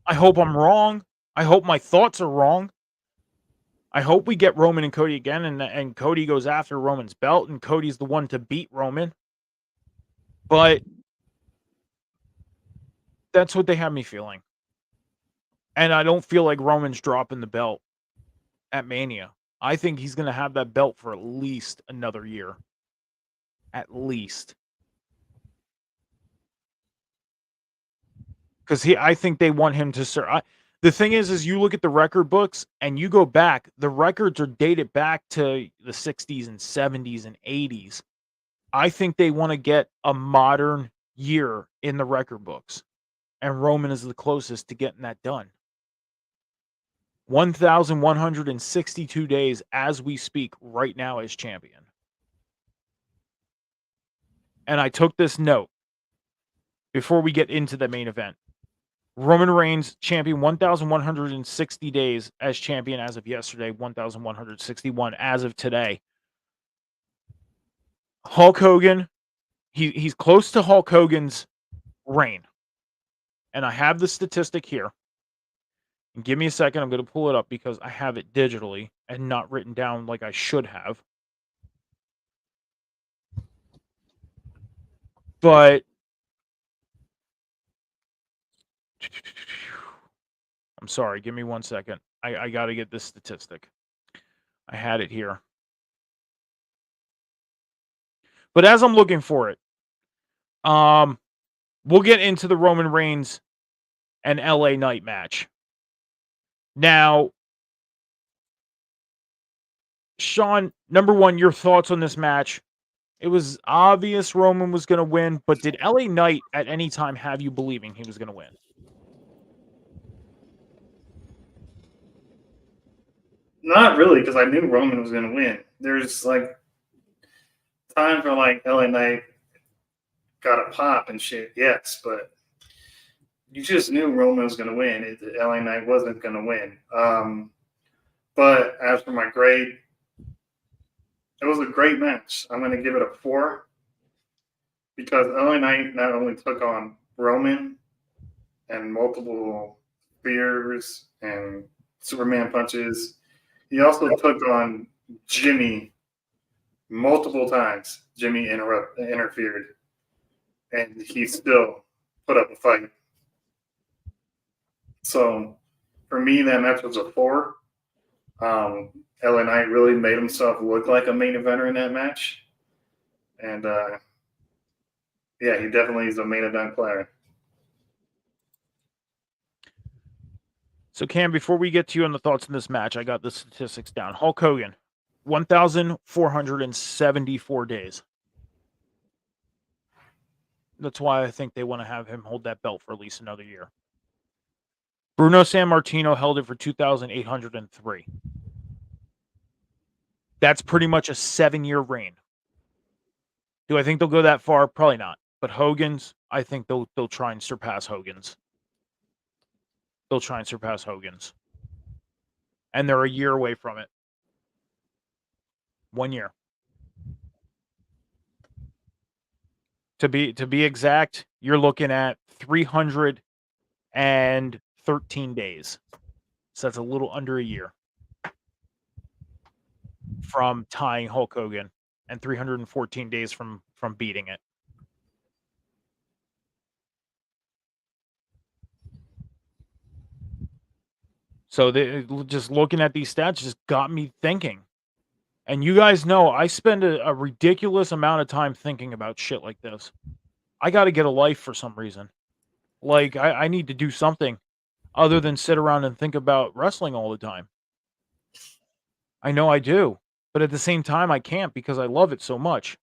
I hope I'm wrong. I hope my thoughts are wrong. I hope we get Roman and Cody again, and Cody goes after Roman's belt, and Cody's the one to beat Roman. But that's what they have me feeling. And I don't feel like Roman's dropping the belt at Mania. I think he's going to have that belt for at least another year. At least. Because I think they want him to serve. The thing is you look at the record books and you go back, the records are dated back to the 60s and 70s and 80s. I think they want to get a modern year in the record books. And Roman is the closest to getting that done. 1,162 days as we speak right now as champion. And I took this note before we get into the main event. Roman Reigns, champion, 1,160 days as champion as of yesterday, 1,161 as of today. Hulk Hogan, he's close to Hulk Hogan's reign. And I have the statistic here. And give me a second, I'm going to pull it up because I have it digitally and not written down like I should have. But I'm sorry, give me 1 second. I got to get this statistic. I had it here. But as I'm looking for it, we'll get into the Roman Reigns and LA Knight match. Now, Sean, number one, your thoughts on this match. It was obvious Roman was going to win, but did LA Knight at any time have you believing he was going to win? Not really, because I knew Roman was going to win. There's like time for like LA Knight got a pop and shit, yes, but you just knew Roman was going to win. LA Knight wasn't going to win. But as for my grade, it was a great match. I'm going to give it a 4 because LA Knight not only took on Roman and multiple spears and Superman punches, he also took on Jimmy multiple times. Jimmy interfered, and he still put up a fight. So for me, that match was a 4. LA Knight really made himself look like a main eventer in that match. And yeah, he definitely is a main event player. So, Cam, before we get to you on the thoughts on this match, I got the statistics down. Hulk Hogan, 1,474 days. That's why I think they want to have him hold that belt for at least another year. Bruno Sammartino held it for 2,803. That's pretty much a 7-year reign. Do I think they'll go that far? Probably not. But Hogan's, I think they'll try and surpass Hogan's. They'll try and surpass Hogan's. And they're a year away from it. 1 year. To be exact, you're looking at 313 days. So that's a little under a year from tying Hulk Hogan and 314 days from beating it. So just looking at these stats just got me thinking. And you guys know I spend a ridiculous amount of time thinking about shit like this. I got to get a life for some reason. Like, I need to do something other than sit around and think about wrestling all the time. I know I do. But at the same time, I can't because I love it so much.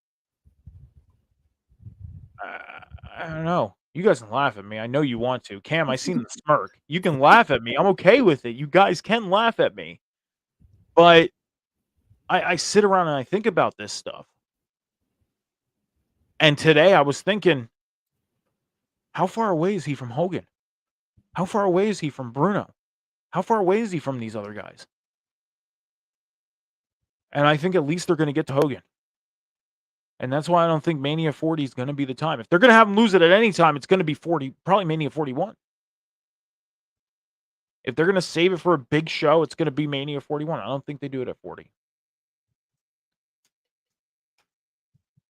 I don't know. You guys can laugh at me. I know you want to. Cam, I seen the smirk. You can laugh at me. I'm okay with it. You guys can laugh at me. But I sit around and I think about this stuff. And today I was thinking, how far away is he from Hogan? How far away is he from Bruno? How far away is he from these other guys? And I think at least they're going to get to Hogan. And that's why I don't think Mania 40 is going to be the time. If they're going to have him lose it at any time, it's going to be 40, probably Mania 41. If they're going to save it for a big show, it's going to be Mania 41. I don't think they do it at 40.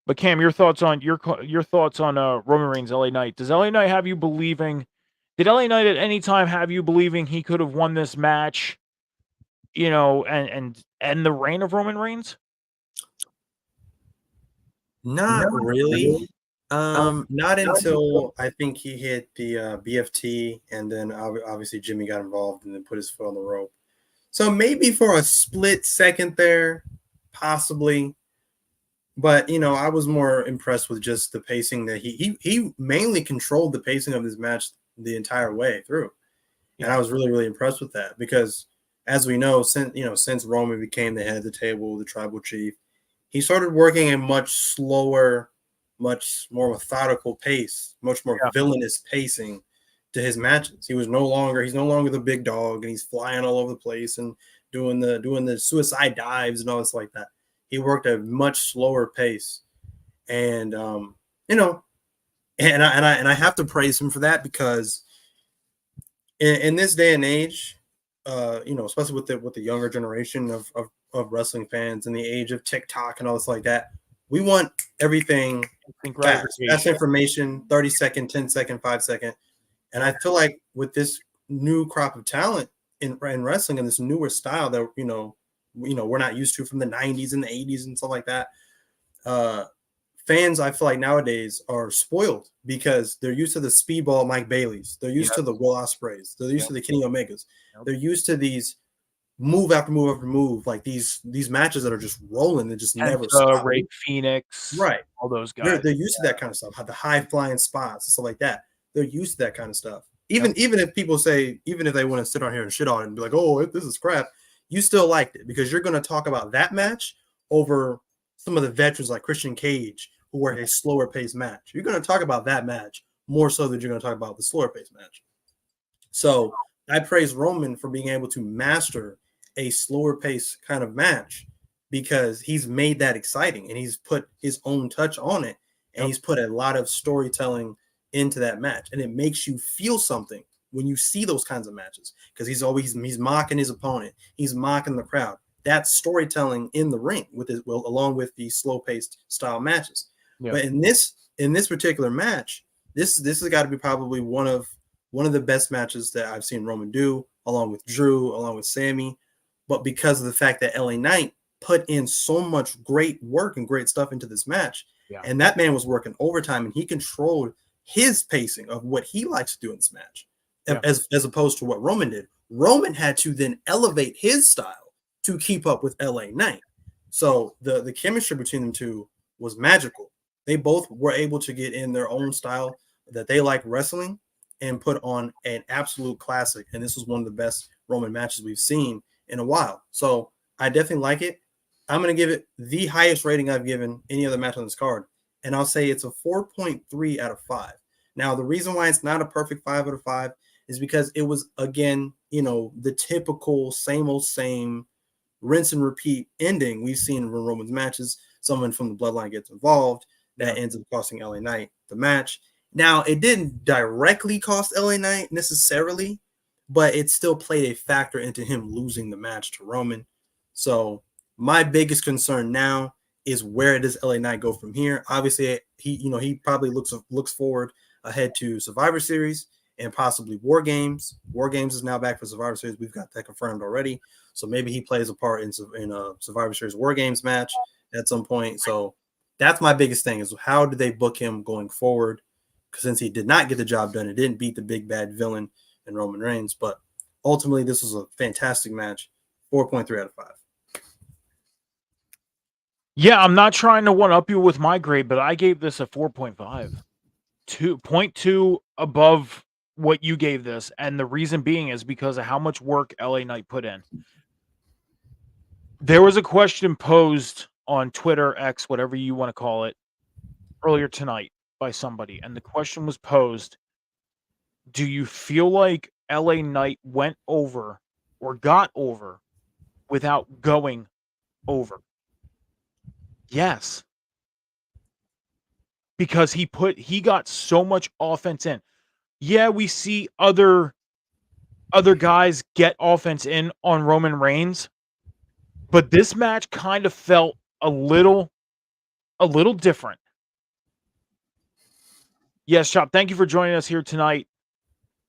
But Cam, your thoughts on Roman Reigns, LA Knight. Does LA Knight have you believing? Did LA Knight at any time have you believing he could have won this match? You know, and the reign of Roman Reigns? Not really. Not until I think he hit the BFT, and then obviously Jimmy got involved and then put his foot on the rope. So maybe for a split second there, possibly. But you know, I was more impressed with just the pacing that he mainly controlled the pacing of this match the entire way through. And I was really, really impressed with that because, as we know, since Roman became the head of the table, the tribal chief, he started working a much slower, much more methodical pace, much more villainous pacing to his matches. He's no longer the big dog, and he's flying all over the place and doing the suicide dives and all this like that. He worked a much slower pace, and and I have to praise him for that because in this day and age, especially with the younger generation of wrestling fans in the age of TikTok and all this like that, we want everything fast. That's information, 30-second, 10-second, 5-second. And I feel like with this new crop of talent in wrestling and this newer style that we're not used to from the 90s and the 80s and stuff like that, fans, I feel like nowadays are spoiled because they're used to the speedball Mike Baileys. They're used to the Will Ospreys. They're used to the Kenny Omegas. They're used to these move after move after move, like these matches that are just rolling and just never stop. Ray Phoenix, right? All those guys. They're used to that kind of stuff. The high flying spots and stuff like that. They're used to that kind of stuff. Even if people say, even if they want to sit on here and shit on it and be like, oh, this is crap, you still liked it because you're going to talk about that match over some of the veterans like Christian Cage, who were a slower paced match. You're going to talk about that match more so than you're going to talk about the slower paced match. So I praise Roman for being able to master a slower paced kind of match because he's made that exciting and he's put his own touch on it and he's put a lot of storytelling into that match, and it makes you feel something when you see those kinds of matches because he's mocking his opponent, he's mocking the crowd. That's storytelling in the ring along with the slow paced style matches. But in this particular match, this has got to be probably one of the best matches that I've seen Roman do, along with Drew, along with Sammy. But because of the fact that LA Knight put in so much great work and great stuff into this match, and that man was working overtime, and he controlled his pacing of what he likes to do in this match, as opposed to what Roman did. Roman had to then elevate his style to keep up with LA Knight. So the chemistry between them two was magical. They both were able to get in their own style that they like wrestling and put on an absolute classic. And this was one of the best Roman matches we've seen in a while. So I definitely like it. I'm going to give it the highest rating I've given any other match on this card. And I'll say it's a 4.3 out of 5. Now, the reason why it's not a perfect 5 out of 5 is because it was, again, the typical same old same rinse and repeat ending we've seen in Roman's matches. Someone from the bloodline gets involved. That ends up costing LA Knight the match. Now, it didn't directly cost LA Knight necessarily, but it still played a factor into him losing the match to Roman. So my biggest concern now is where does LA Knight go from here? Obviously, he probably looks forward ahead to Survivor Series and possibly War Games. War Games is now back for Survivor Series. We've got that confirmed already. So maybe he plays a part in a Survivor Series War Games match at some point. So that's my biggest thing is how do they book him going forward? Because since he did not get the job done, it didn't beat the big bad villain in Roman Reigns. But ultimately, this was a fantastic match. 4.3 out of 5. Yeah, I'm not trying to one-up you with my grade, but I gave this a 4.5. 2.2 above what you gave this. And the reason being is because of how much work LA Knight put in. There was a question posed on Twitter, X, whatever you want to call it, earlier tonight by somebody. And the question was posed, do you feel like LA Knight went over or got over without going over? Yes. Because he got so much offense in. Yeah, we see other guys get offense in on Roman Reigns, but this match kind of felt a little different. Yes, Chop, thank you for joining us here tonight.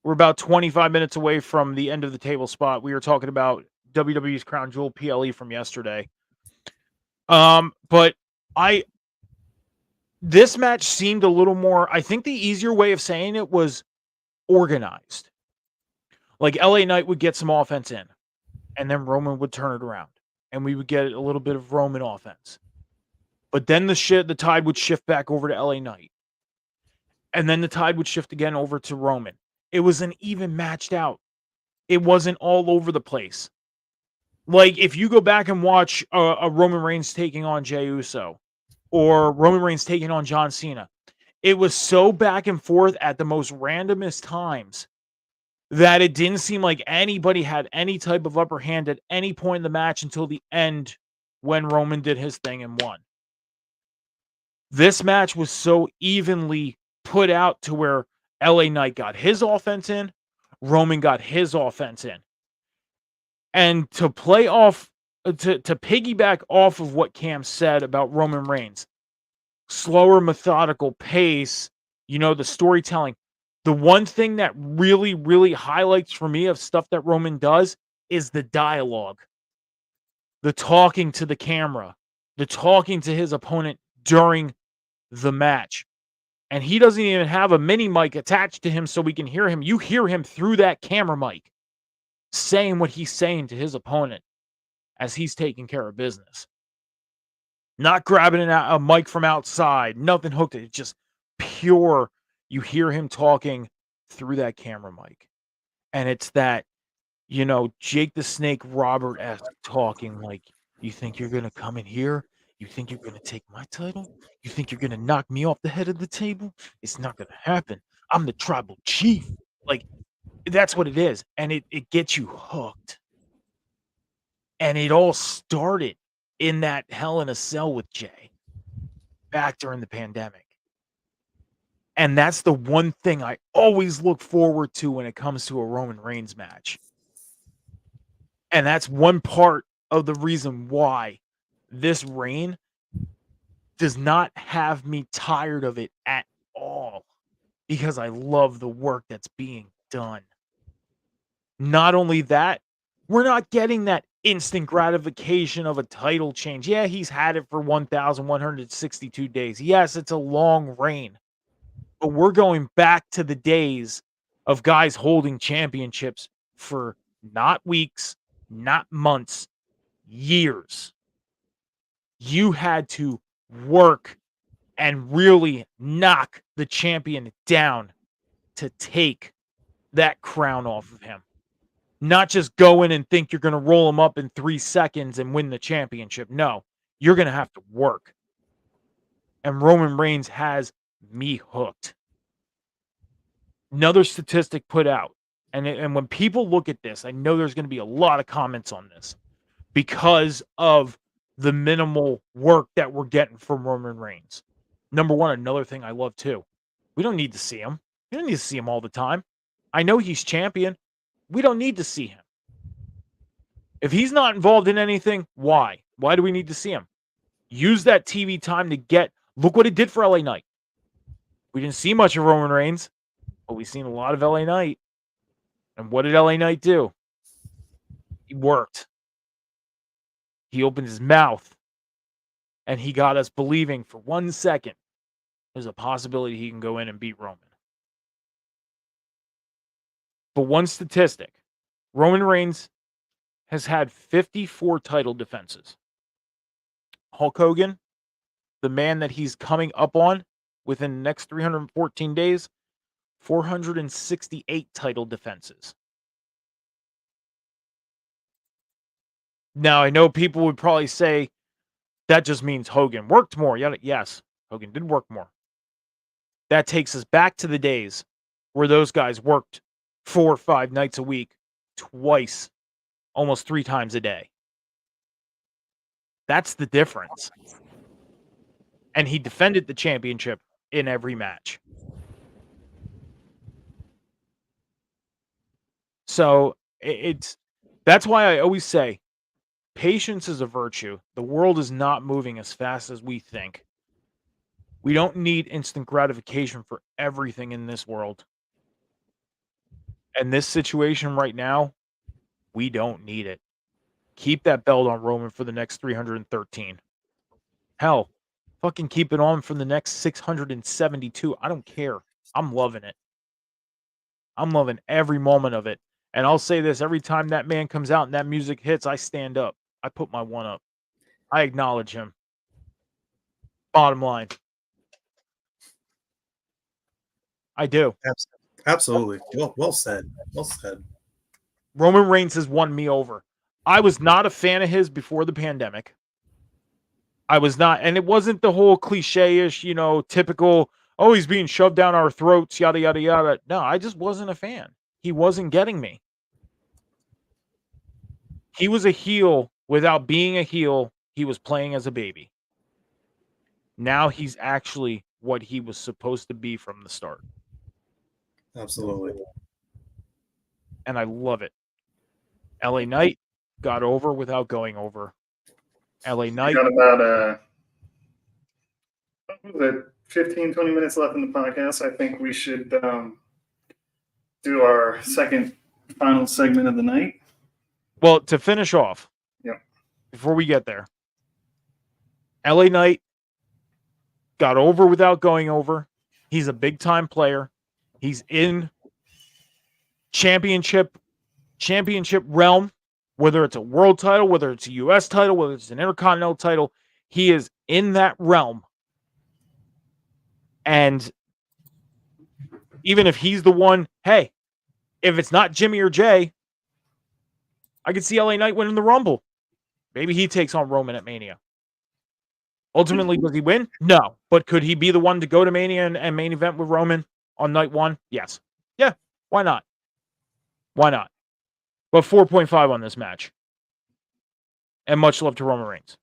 We're about 25 minutes away from the end of the table spot. We were talking about WWE's Crown Jewel PLE from yesterday. But this match seemed a little more, I think the easier way of saying it was organized. Like LA Knight would get some offense in, and then Roman would turn it around, and we would get a little bit of Roman offense. But then the tide would shift back over to LA Knight. And then the tide would shift again over to Roman. It was an even matched out. It wasn't all over the place. Like, if you go back and watch a Roman Reigns taking on Jey Uso or Roman Reigns taking on John Cena, it was so back and forth at the most randomest times that it didn't seem like anybody had any type of upper hand at any point in the match until the end when Roman did his thing and won. This match was so evenly put out to where LA Knight got his offense in, Roman got his offense in. And to play off, to piggyback off of what Cam said about Roman Reigns, slower, methodical pace, the storytelling. The one thing that really, really highlights for me of stuff that Roman does is the dialogue, the talking to the camera, the talking to his opponent during the match. And he doesn't even have a mini mic attached to him so we can hear him. You hear him through that camera mic saying what he's saying to his opponent as he's taking care of business. Not grabbing a mic from outside, nothing hooked. It's just pure. You hear him talking through that camera mic. And it's that, Jake the Snake Robert-esque talking like, you think you're going to come in here? You think you're going to take my title? You think you're going to knock me off the head of the table? It's not going to happen. I'm the tribal chief. Like, that's what it is. And it gets you hooked. And it all started in that Hell in a Cell with Jay back during the pandemic. And that's the one thing I always look forward to when it comes to a Roman Reigns match. And that's one part of the reason why this reign does not have me tired of it at all, because I love the work that's being done. Not only that, we're not getting that instant gratification of a title change. Yeah, he's had it for 1,162 days. Yes, it's a long reign. But we're going back to the days of guys holding championships for not weeks, not months, years. You had to work and really knock the champion down to take that crown off of him. Not just go in and think you're going to roll him up in 3 seconds and win the championship. No, you're going to have to work. And Roman Reigns has me hooked. Another statistic put out, and when people look at this, I know there's going to be a lot of comments on this because of the minimal work that we're getting from Roman Reigns. Number one, another thing I love too, we don't need to see him. We don't need to see him all the time. I know he's champion. We don't need to see him. If he's not involved in anything, why? Why do we need to see him? Use that TV time to look what it did for LA Knight. We didn't see much of Roman Reigns, but we've seen a lot of LA Knight. And what did LA Knight do? He worked. He opened his mouth. And he got us believing for 1 second there's a possibility he can go in and beat Roman. But one statistic, Roman Reigns has had 54 title defenses. Hulk Hogan, the man that he's coming up on within the next 314 days, 468 title defenses. Now, I know people would probably say that just means Hogan worked more. Yes, Hogan did work more. That takes us back to the days where those guys worked 4 or 5 nights a week, twice, almost 3 times a day. That's the difference. And he defended the championship in every match. So that's why I always say patience is a virtue. The world is not moving as fast as we think. We don't need instant gratification for everything in this world. And this situation right now, we don't need it. Keep that belt on Roman for the next 313. Hell, fucking keep it on for the next 672. I don't care. I'm loving it. I'm loving every moment of it. And I'll say this, every time that man comes out and that music hits, I stand up. I put my one up. I acknowledge him. Bottom line. I do. Absolutely. Well said. Well said. Roman Reigns has won me over. I was not a fan of his before the pandemic. I was not, and it wasn't the whole cliche-ish, typical, oh, he's being shoved down our throats, yada, yada, yada. No, I just wasn't a fan. He wasn't getting me. He was a heel without being a heel. He was playing as a baby. Now he's actually what he was supposed to be from the start. Absolutely. And I love it. LA Knight got over without going over. LA Knight. We got about 15, 20 minutes left in the podcast. I think we should do our second final segment of the night. Well, to finish off, before we get there, LA Knight got over without going over. He's a big-time player. He's in championship realm, whether it's a world title, whether it's a U.S. title, whether it's an intercontinental title. He is in that realm. And even if he's the one, hey, if it's not Jimmy or Jay, I could see LA Knight winning the Rumble. Maybe he takes on Roman at Mania. Ultimately, does he win? No. But could he be the one to go to Mania and main event with Roman on night one? Yes. Yeah. Why not? Why not? But 4.5 on this match. And much love to Roman Reigns.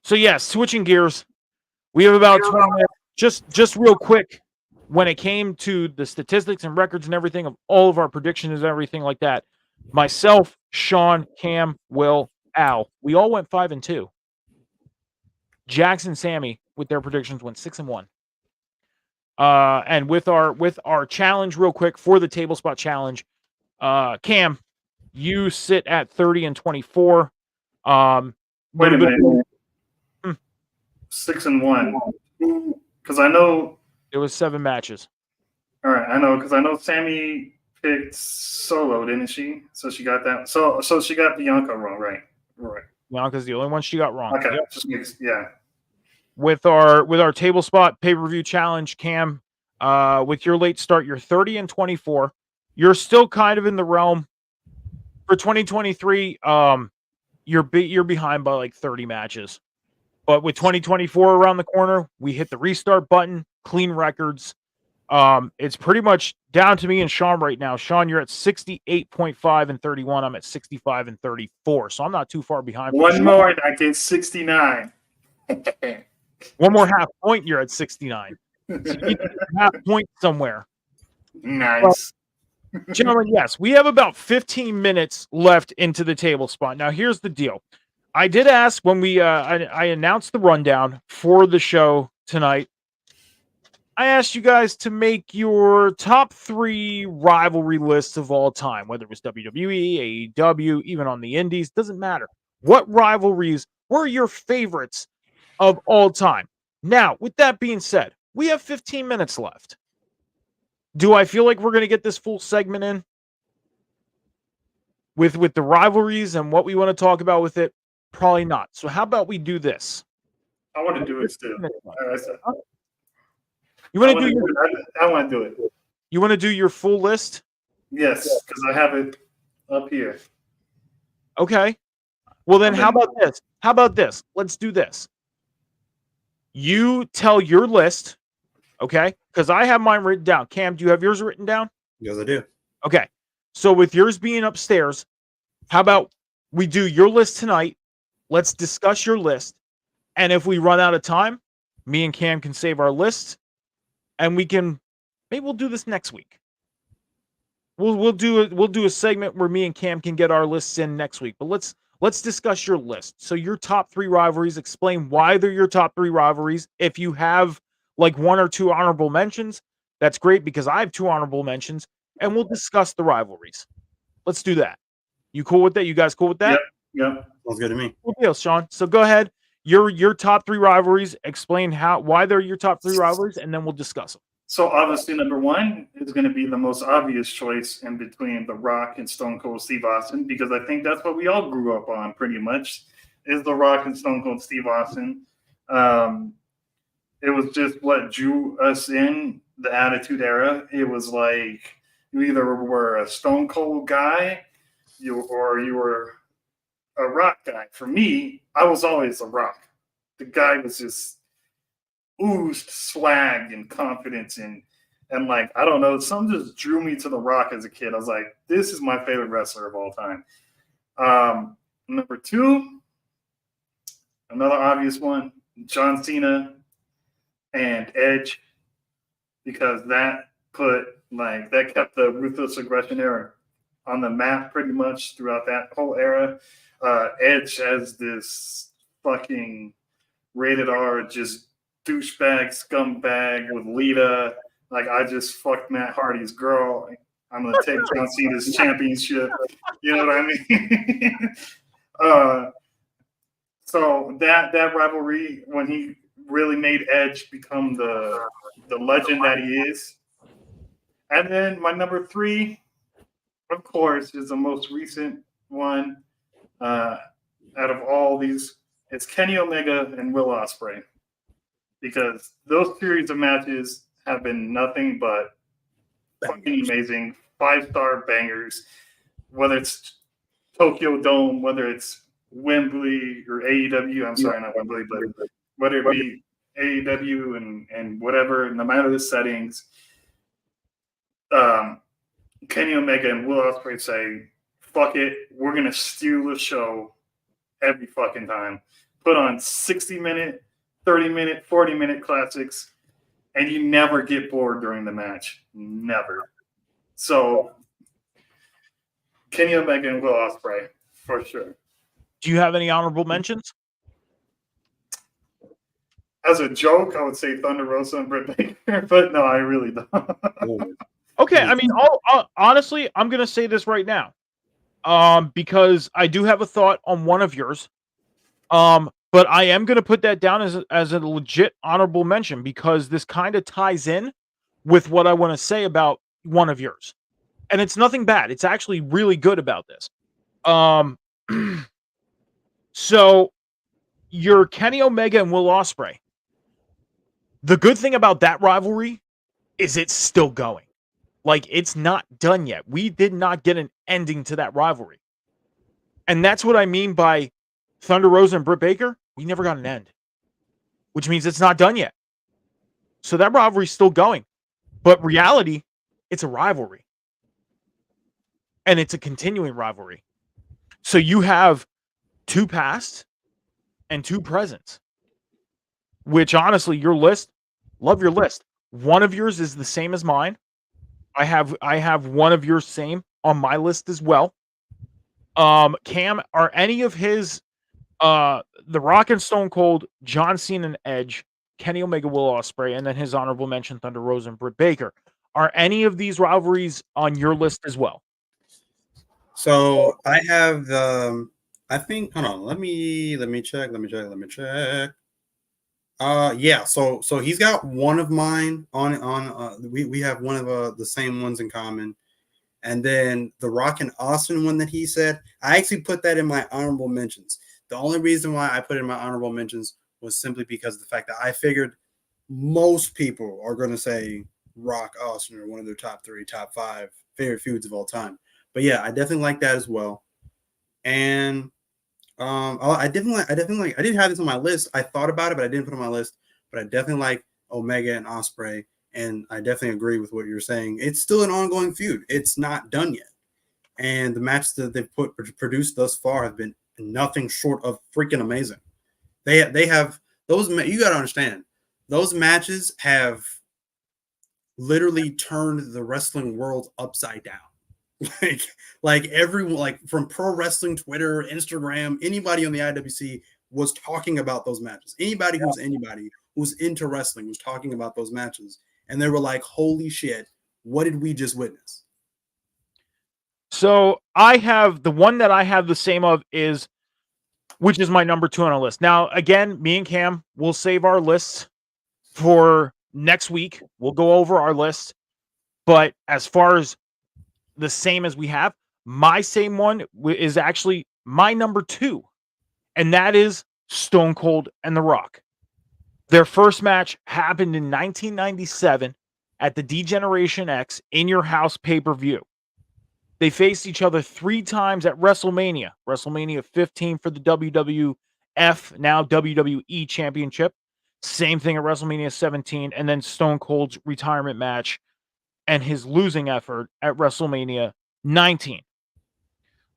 So, yes, switching gears. We have about 20 minutes. Just real quick, when it came to the statistics and records and everything of all of our predictions and everything like that, myself, Sean, Cam, Will, Al, we all went 5-2. Jackson, Sammy, with their predictions, went 6-1. And with our challenge, real quick, for the table spot challenge, Cam, you sit at 30-24. Wait a minute. 6-1. Because I know it was 7 matches. All right, I know, because I know Sammy picked Solo, didn't she? So she got that. So she got Bianca wrong, right? Right. Bianca's the only one she got wrong. Okay, Yep. Yeah. With our table spot pay-per-view challenge, Cam, with your late start, you're 30-24. You're still kind of in the realm for 2023. You're behind by like 30 matches. But with 2024 around the corner, we hit the restart button, clean records. It's pretty much down to me and Sean right now. Sean, you're at 68.5 and 31. I'm at 65 and 34. So I'm not too far behind. One more and I get 69. One more half point, you're at 69. So you need to get a half point somewhere. Nice. Well, gentlemen, yes, we have about 15 minutes left into the table spot. Now, here's the deal. I did ask when I announced the rundown for the show tonight. I asked you guys to make your top 3 rivalry lists of all time, whether it was WWE, AEW, even on the indies, doesn't matter. What rivalries were your favorites of all time? Now, with that being said, we have 15 minutes left. Do I feel like we're going to get this full segment in with the rivalries and what we want to talk about with it? Probably not. So how about we do this? I want to do it still. You want to do I want to do it. You want to do your full list? Yes, because I have it up here. Okay. Well, then how about this? How about this? Let's do this. You tell your list, okay? Because I have mine written down. Cam, do you have yours written down? Yes, I do. Okay. So with yours being upstairs, how about we do your list tonight? Let's discuss your list. And if we run out of time, me and Cam can save our lists. And maybe we'll do this next week. We'll do a segment where me and Cam can get our lists in next week. But let's discuss your list. So your top 3 rivalries, explain why they're your top 3 rivalries. If you have like 1 or 2 honorable mentions, that's great because I have 2 honorable mentions, and we'll discuss the rivalries. Let's do that. You cool with that? You guys cool with that? Yep. Sounds good to me. Cool deal, Sean. So go ahead. Your top 3 rivalries. Explain why they're your top 3 rivalries, and then we'll discuss them. So obviously, number 1 is going to be the most obvious choice in between The Rock and Stone Cold Steve Austin, because I think that's what we all grew up on pretty much, is The Rock and Stone Cold Steve Austin. It was just what drew us in the Attitude Era, it was like you either were a Stone Cold guy, or you were a Rock guy. For me, I was always a Rock. The guy was just oozed swag and confidence and like I don't know, something just drew me to The Rock as a kid. I was like, this is my favorite wrestler of all time. Number 2, another obvious one, John Cena and Edge, because that kept the Ruthless Aggression era on the map pretty much throughout that whole era. Edge as this fucking rated R, just douchebag scumbag with Lita. Like, I just fucked Matt Hardy's girl. I'm gonna take John Cena's championship. You know what I mean? So that rivalry, when he really made Edge become the legend that he is. And then my number 3, of course, is the most recent one out of all these. It's Kenny Omega and Will Ospreay, because those series of matches have been nothing but fucking amazing, 5-star bangers. Whether it's Tokyo Dome, whether it's Wembley or AEW, I'm sorry, not Wembley, but whether it be AEW and whatever, no matter the settings, Kenny Omega and Will Ospreay say, fuck it, we're going to steal the show every fucking time. Put on 60-minute, 30-minute, 40-minute classics, and you never get bored during the match. Never. So, Kenny Omega and Will Ospreay, for sure. Do you have any honorable mentions? As a joke, I would say Thunder Rosa and Britt Baker, but no, I really don't. Okay, I mean, honestly, I'm going to say this right now, because I do have a thought on one of yours, but I am going to put that down as a legit honorable mention, because this kind of ties in with what I want to say about one of yours, and it's nothing bad. It's actually really good about this. So, your Kenny Omega and Will Ospreay. The good thing about that rivalry is it's still going. Like, it's not done yet. We did not get an ending to that rivalry. And that's what I mean by Thunder Rosa and Britt Baker. We never got an end, which means it's not done yet. So that rivalry's still going. But reality, it's a rivalry. And it's a continuing rivalry. So you have 2 past and 2 presents, which honestly, your list, love your list. One of yours is the same as mine. I have one of yours same on my list as well. Cam, are any of his The Rock and Stone Cold, John Cena and Edge, Kenny Omega, Will Ospreay, and then his honorable mention, Thunder Rosa and Britt Baker. Are any of these rivalries on your list as well? So I have I think, hold on, let me check. Yeah, so he's got one of mine on we have one of the same ones in common. And then the Rock and Austin one that he said, I actually put that in my honorable mentions. The only reason why I put it in my honorable mentions was simply because of the fact that I figured most people are going to say Rock, Austin are one of their top 3, top 5 favorite feuds of all time. But yeah, I definitely like that as well. And I didn't have this on my list. I thought about it, but I didn't put it on my list. But I definitely like Omega and Ospreay, and I definitely agree with what you're saying. It's still an ongoing feud. It's not done yet, and the matches that they've produced thus far have been nothing short of freaking amazing. They have those. You got to understand, those matches have literally turned the wrestling world upside down. like everyone, like from pro wrestling Twitter, Instagram, anybody on the IWC was talking about those matches. Anybody who's into wrestling was talking about those matches, and they were like, holy shit, what did we just witness? So I have the one that I have the same of is, which is my number 2 on our list. Now, again, me and Cam will save our lists for next week. We'll go over our list, but as far as the same as we have, my same one is actually my number 2, and that is Stone Cold and The Rock. Their first match happened in 1997 at the D-Generation X in your house pay-per-view. They faced each other 3 times at WrestleMania. WrestleMania 15 for the WWF, now WWE Championship. Same thing at WrestleMania 17, and then Stone Cold's retirement match and his losing effort at WrestleMania 19.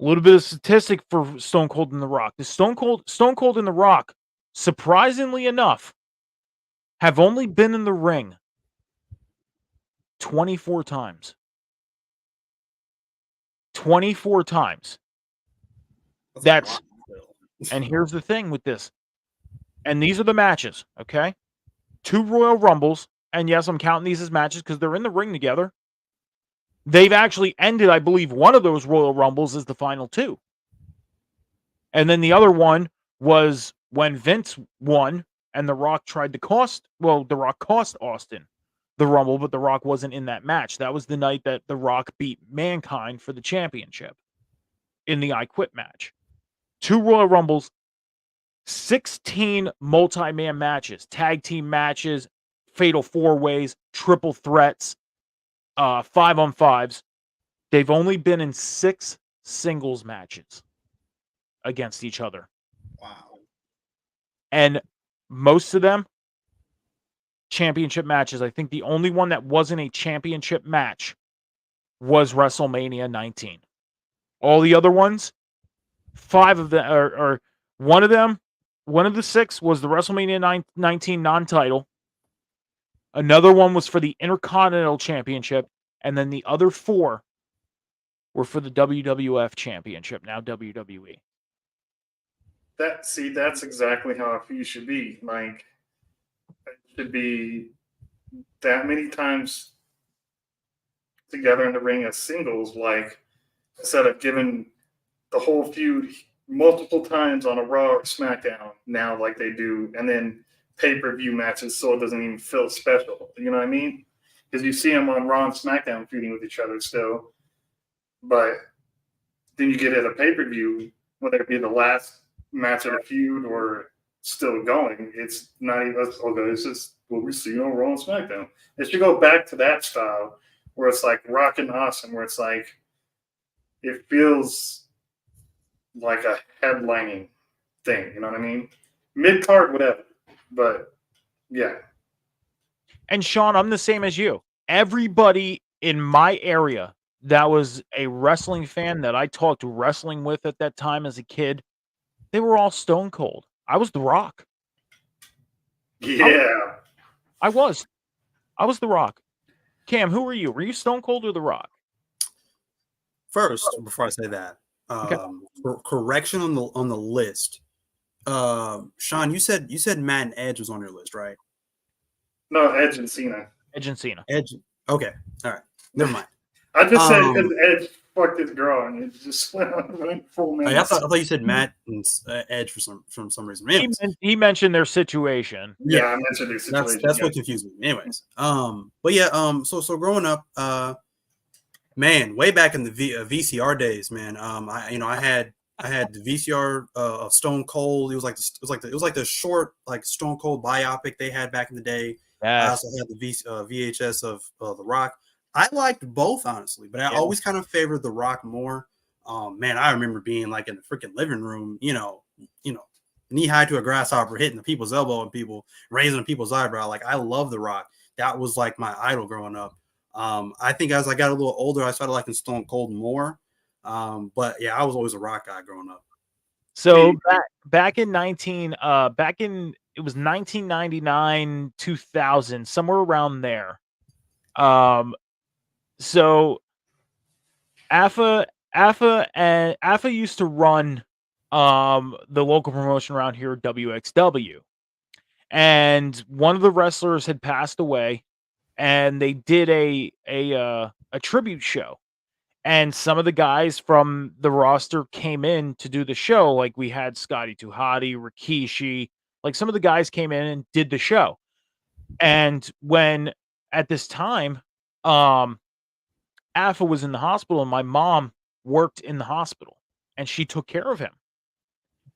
A little bit of statistic for Stone Cold and The Rock. The Stone Cold and The Rock, surprisingly enough, have only been in the ring 24 times. 24 times. That's and here's the thing with this. And these are the matches, okay? 2 Royal Rumbles, and yes, I'm counting these as matches because they're in the ring together. They've actually ended, I believe, one of those Royal Rumbles as the final 2. And then the other one was when Vince won and The Rock tried to The Rock cost Austin the Rumble, but The Rock wasn't in that match. That was the night that The Rock beat Mankind for the championship in the I Quit match. 2 Royal Rumbles, 16 multi-man matches, tag team matches, fatal 4-ways, triple threats, 5-on-5s. They've only been in 6 singles matches against each other. Wow. And most of them, championship matches. I think the only one that wasn't a championship match was WrestleMania 19. All the other ones, 5 of them, or one of them, one of the 6 was the WrestleMania 19 non-title. Another one was for the Intercontinental Championship, and then the other 4 were for the WWF Championship, now WWE. That's exactly how I feel you should be. Like, it should be that many times together in the ring as singles, like, instead of giving the whole feud multiple times on a Raw or SmackDown now, like they do, and then pay-per-view matches, so it doesn't even feel special. You know what I mean? Because you see them on Raw and SmackDown feuding with each other still, but then you get at a pay-per-view, whether it be the last match of the feud or still going, it's not even, okay, it's just what we see on Raw and SmackDown. It should go back to that style where it's like Rock and Austin, where it's like, it feels like a headlining thing, you know what I mean? Mid-card, whatever, but yeah. And Sean, I'm the same as you. Everybody in my area that was a wrestling fan that I talked wrestling with at that time as a kid, they were all Stone Cold. I was The Rock. Yeah. I was The Rock. Cam, who were you? Were you Stone Cold or The Rock? First, before I say that, Okay. correction on the list. Sean, you said Matt and Edge was on your list, right? No, Edge and Cena. Edge and Cena. Edge. Okay. All right. Never mind. I just said because Edge fucked his girl and it just went full man. I thought you said Matt and Edge for some reason. Anyways, He mentioned their situation. Yeah, I mentioned their situation. That's what confused me. Anyways, but yeah, so growing up, man, way back in the VCR days, man, I had the VCR of Stone Cold. It was like the short like Stone Cold biopic they had back in the day. Yes. I also had the VHS of The Rock. I liked both, honestly, but I always kind of favored The Rock more. Man, I remember being like in the freaking living room, knee high to a grasshopper, hitting the people's elbow and people raising people's eyebrow. Like, I love The Rock. That was like my idol growing up. I think as I got a little older, I started liking Stone Cold more. But yeah, I was always a Rock guy growing up. So back in 1999, 2000, somewhere around there. So AFA used to run the local promotion around here, WXW. And one of the wrestlers had passed away, and they did a tribute show. And some of the guys from the roster came in to do the show. Like, we had Scotty Tuhati, Rikishi, like some of the guys came in and did the show. And when at this time, Alpha was in the hospital, and my mom worked in the hospital, and she took care of him.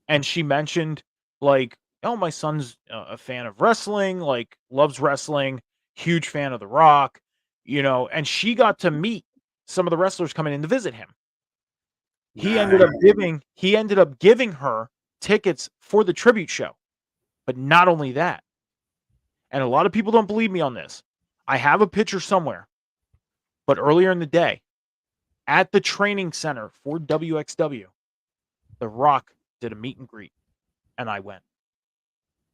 And she mentioned, like, oh, my son's a fan of wrestling, like, loves wrestling, huge fan of The Rock. and she got to meet some of the wrestlers coming in to visit him. He Nice. ended up giving her tickets for the tribute show. But not only that, and a lot of people don't believe me on this, I have a picture somewhere, but earlier in the day, at the training center for WXW, The Rock did a meet and greet, and I went.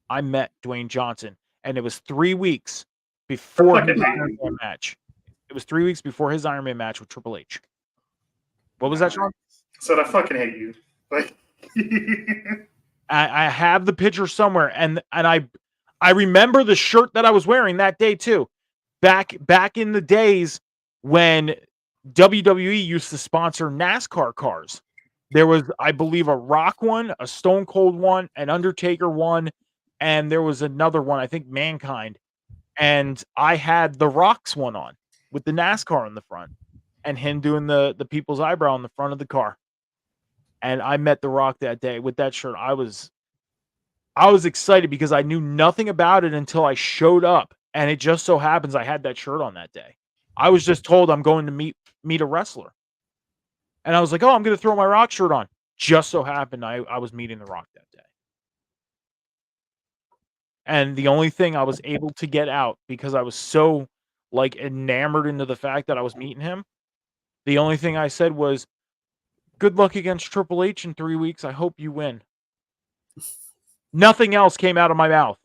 I met Dwayne Johnson, and it was 3 weeks before his Iron Man match. It was 3 weeks before his Iron Man match with Triple H. What was that, Sean? So I fucking hate you. Like, I have the picture somewhere, and I remember the shirt that I was wearing that day too. Back in the days when WWE used to sponsor NASCAR cars. There was, I believe, a Rock one, a Stone Cold one, an Undertaker one, and there was another one, I think Mankind. And I had the Rock's one on with the NASCAR on the front and him doing the people's eyebrow on the front of the car. And I met The Rock that day with that shirt. I was excited because I knew nothing about it until I showed up. And it just so happens I had that shirt on that day. I was just told I'm going to meet a wrestler. And I was like, oh, I'm going to throw my Rock shirt on. Just so happened I was meeting The Rock that day. And the only thing I was able to get out, because I was so enamored into the fact that I was meeting him, the only thing I said was, good luck against Triple H in 3 weeks. I hope you win. Nothing else came out of my mouth.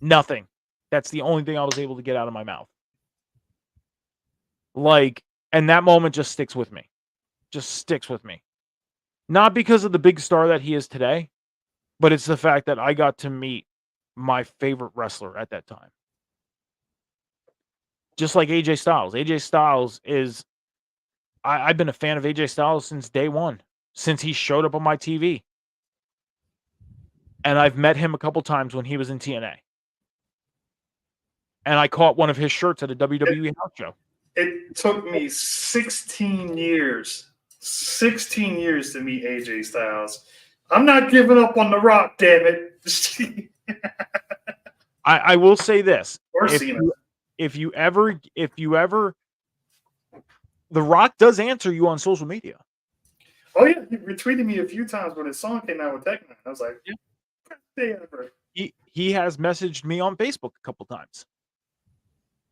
Nothing. That's the only thing I was able to get out of my mouth. And that moment just sticks with me. Just sticks with me. Not because of the big star that he is today, but it's the fact that I got to meet my favorite wrestler at that time. Just like AJ Styles. AJ Styles is... I've been a fan of AJ Styles since day one. Since he showed up on my TV. And I've met him a couple times when he was in TNA. And I caught one of his shirts at a WWE house show. It took me 16 years to meet AJ Styles. I'm not giving up on The Rock, damn it. I will say this. Or Cena. If you ever, The Rock does answer you on social media. Oh yeah, he retweeted me a few times when his song came out with Tech Nine. I was like, yeah. He has messaged me on Facebook a couple times.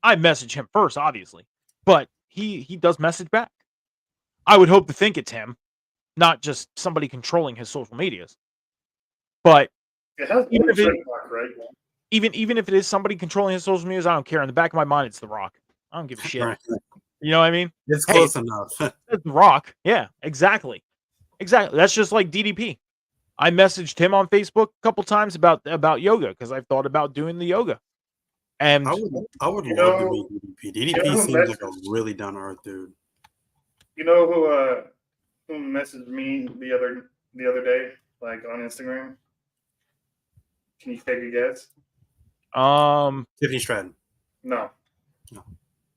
I message him first, obviously, but he does message back. I would hope to think it's him, not just somebody controlling his social medias. But even if it is somebody controlling his social medias, I don't care. In the back of my mind, it's The Rock. I don't give a shit. Right. You know what I mean? It's close enough. It's The Rock. Yeah, exactly. That's just like DDP. I messaged him on Facebook a couple times about yoga because I've thought about doing the yoga. And I would love to meet DDP. DDP seems like a really down to earth dude. You know who messaged me the other day, like on Instagram? Can you take a guess? Tiffany Stratton. No.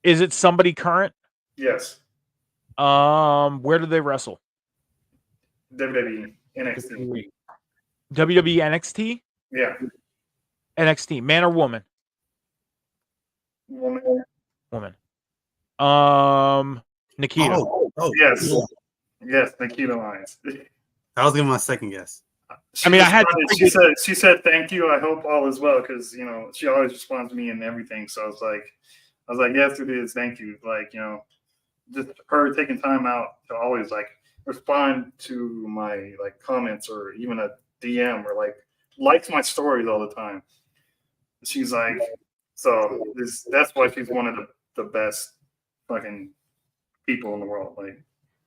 Is it somebody current? Yes. Where do they wrestle? WWE NXT. WWE NXT? Yeah. NXT, man or woman? Woman. Nikita. Oh yes. Yeah. Yes, Nikita Lyons. I was giving my second guess. She said thank you. I hope all is well because she always responds to me and everything. So I was like, yes, it is. Thank you. Just her taking time out to always respond to my comments or even a DM or likes my stories all the time. She's like, that's why she's one of the best fucking people in the world.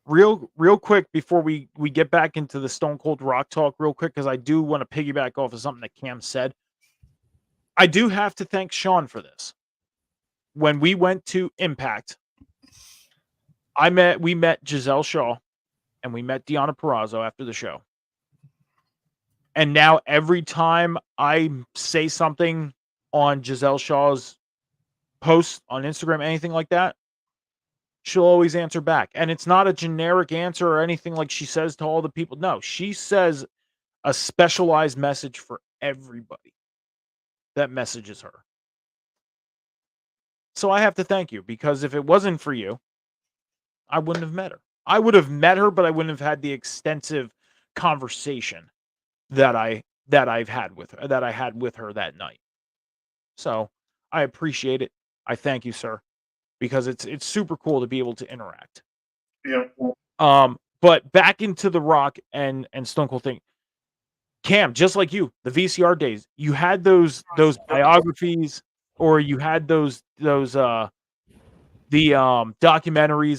Real quick before we get back into the Stone Cold Rock talk real quick, because I do want to piggyback off of something that Cam said. I do have to thank Sean for this. When we went to Impact, we met Giselle Shaw and we met Deonna Purrazzo after the show. And now every time I say something on Giselle Shaw's post on Instagram, anything like that, she'll always answer back. And it's not a generic answer or anything like she says to all the people. No, she says a specialized message for everybody that messages her. So I have to thank you, because if it wasn't for you, I wouldn't have met her. I would have met her, but I wouldn't have had the extensive conversation that I had with her that night. So I appreciate it. I thank you, sir, because it's super cool to be able to interact. Yeah. But back into the Rock and Stone Cold thing. Cam, just like you, the VCR days, you had those biographies, or you had those documentaries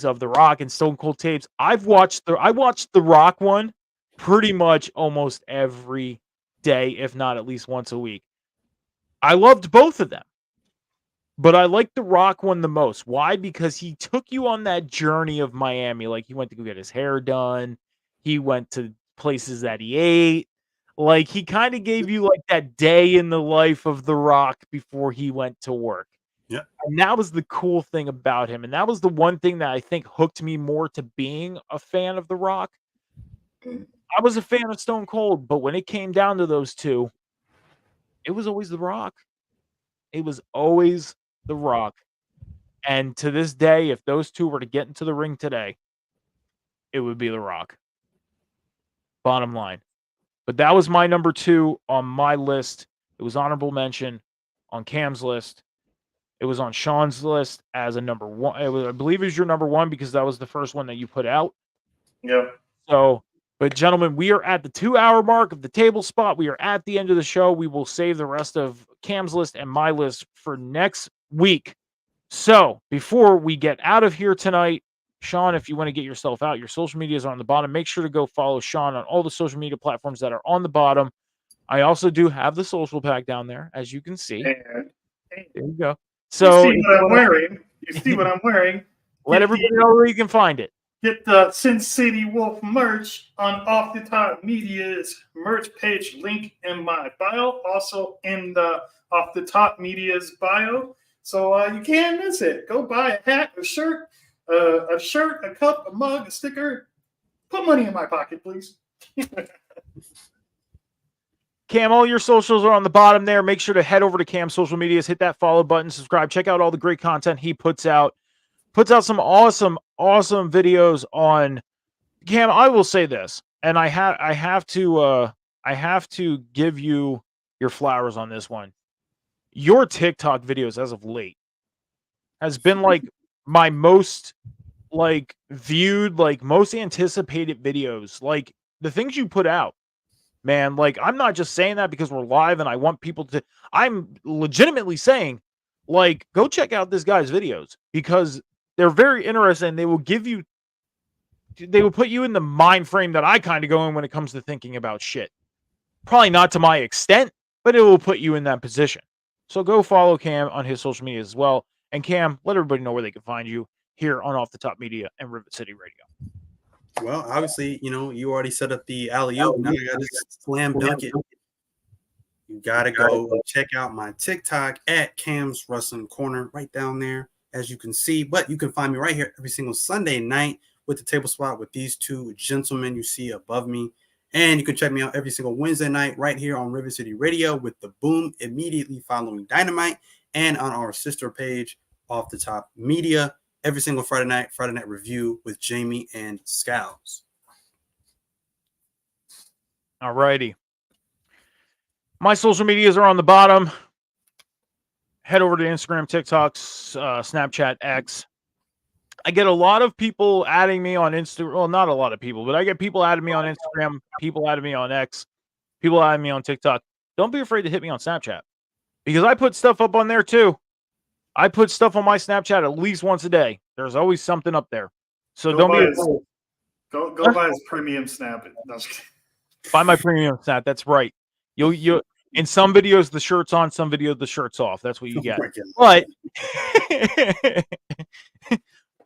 of the Rock and Stone Cold tapes. I watched the Rock one pretty much almost every day, if not at least once a week. I loved both of them, but I liked the Rock one the most. Why? Because he took you on that journey of Miami. Like, he went to go get his hair done. He went to places that he ate. Like, he kind of gave you like that day in the life of the Rock before he went to work. Yeah. And that was the cool thing about him. And that was the one thing that I think hooked me more to being a fan of the Rock. I was a fan of Stone Cold, but when it came down to those two, it was always the Rock. It was always the Rock. And to this day, if those two were to get into the ring today, it would be the Rock. Bottom line. But that was my number 2 on my list. It was honorable mention on Cam's list. It was on Sean's list as a number 1. I believe it was your number 1 because that was the first one that you put out. Yeah. So, but gentlemen, we are at the 2-hour mark of the table spot. We are at the end of the show. We will save the rest of Cam's list and my list for next week. So, before we get out of here tonight, Sean, if you want to get yourself out, your social medias are on the bottom. Make sure to go follow Sean on all the social media platforms that are on the bottom. I also do have the social pack down there, as you can see. And There you go. So, you see what I'm wearing. You see what I'm wearing. Let everybody know where you can find it. Get the Sin City Wolf merch on Off the Top Media's merch page, link in my bio, also in the Off the Top Media's bio. So you can't miss it. Go buy a hat, a shirt, a cup, a mug, a sticker. Put money in my pocket, please. Cam, all your socials are on the bottom there. Make sure to head over to Cam's social medias, hit that follow button, subscribe, check out all the great content he puts out. Puts out some awesome videos on Cam. I will say this, and I have to give you your flowers on this one. Your TikTok videos as of late has been like my most viewed, most anticipated videos. Like, the things you put out, man, like, I'm not just saying that because we're live and I want people to, I'm legitimately saying, like, go check out this guy's videos because they're very interesting. They will put you in the mind frame that I kind of go in when it comes to thinking about shit. Probably not to my extent, but it will put you in that position. So go follow Cam on his social media as well. And Cam, let everybody know where they can find you here on Off the Top Media and Rivet City Radio. Well, obviously, you already set up the alley-oop. Now you got to slam dunk it. You got to go check out my TikTok at Cam's Wrestling Corner right down there, as you can see. But you can find me right here every single Sunday night with the table spot with these two gentlemen you see above me. And you can check me out every single Wednesday night right here on River City Radio with the boom immediately following Dynamite, and on our sister page, Off the Top Media, every single Friday night review with Jamie and Scouts. All righty. My social medias are on the bottom. Head over to Instagram, TikTok, Snapchat, X. I get a lot of people adding me on Instagram. Well, not a lot of people, but I get people adding me on Instagram, people adding me on X, people adding me on TikTok. Don't be afraid to hit me on Snapchat because I put stuff up on there too. I put stuff on my Snapchat at least once a day. There's always something up there. So don't be afraid. Go buy his premium Snap. Buy my premium Snap. That's right. You in some videos the shirt's on, some videos the shirt's off. That's what you get.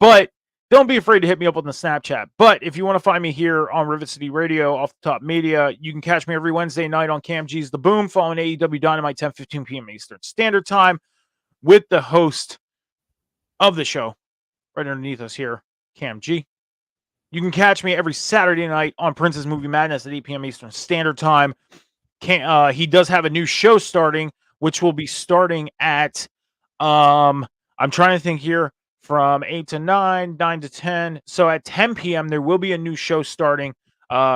But don't be afraid to hit me up on the Snapchat. But if you want to find me here on Rivet City Radio, Off the Top Media, you can catch me every Wednesday night on Cam G's The Boom, following AEW Dynamite, 10:15 p.m. Eastern Standard Time, with the host of the show right underneath us here, Cam G. You can catch me every Saturday night on Prince's Movie Madness at 8 p.m. Eastern Standard Time. He does have a new show starting, which will be starting at, I I'm trying to think here from 8 to 9, 9 to 10. So at 10 p.m., there will be a new show starting.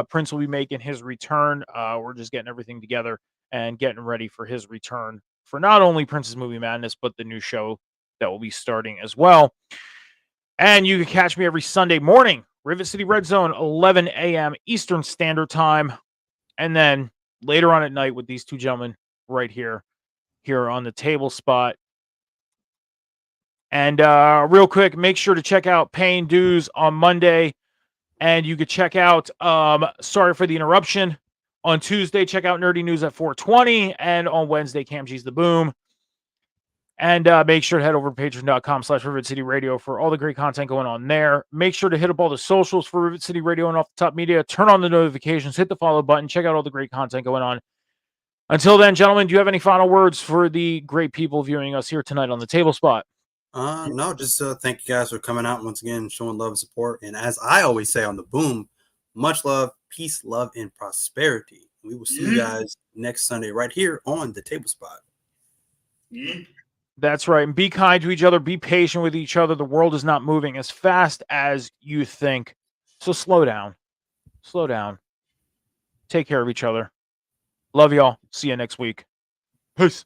Prince will be making his return. We're just getting everything together and getting ready for his return for not only Prince's Movie Madness, but the new show that will be starting as well. And you can catch me every Sunday morning, Rivet City Red Zone, 11 a.m. Eastern Standard Time. And then later on at night with these two gentlemen right here on the table spot. And real quick, make sure to check out Paying Dues on Monday. And you could check out, sorry for the interruption, on Tuesday, check out Nerdy News at 4:20. And on Wednesday, Cam G's The Boom. And make sure to head over to patreon.com/Rivet City Radio for all the great content going on there. Make sure to hit up all the socials for Rivet City Radio and Off the Top Media. Turn on the notifications, hit the follow button, check out all the great content going on. Until then, gentlemen, do you have any final words for the great people viewing us here tonight on the table spot? No, just thank you guys for coming out once again, showing love and support. And as I always say on the Boom, much love, peace, love, and prosperity. We will see you guys next Sunday right here on the table spot. That's right. And be kind to each other. Be patient with each other. The world is not moving as fast as you think. So slow down. Slow down. Take care of each other. Love y'all. See you next week. Peace.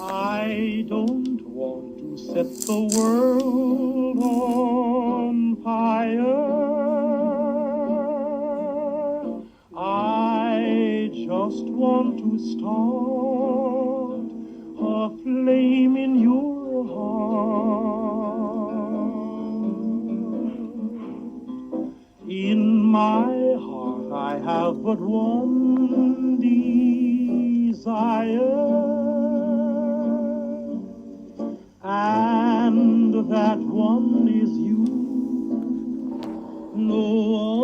I don't want to set the world on fire. I just want to start a flame in your heart. In my heart I have but one desire. And that one is you.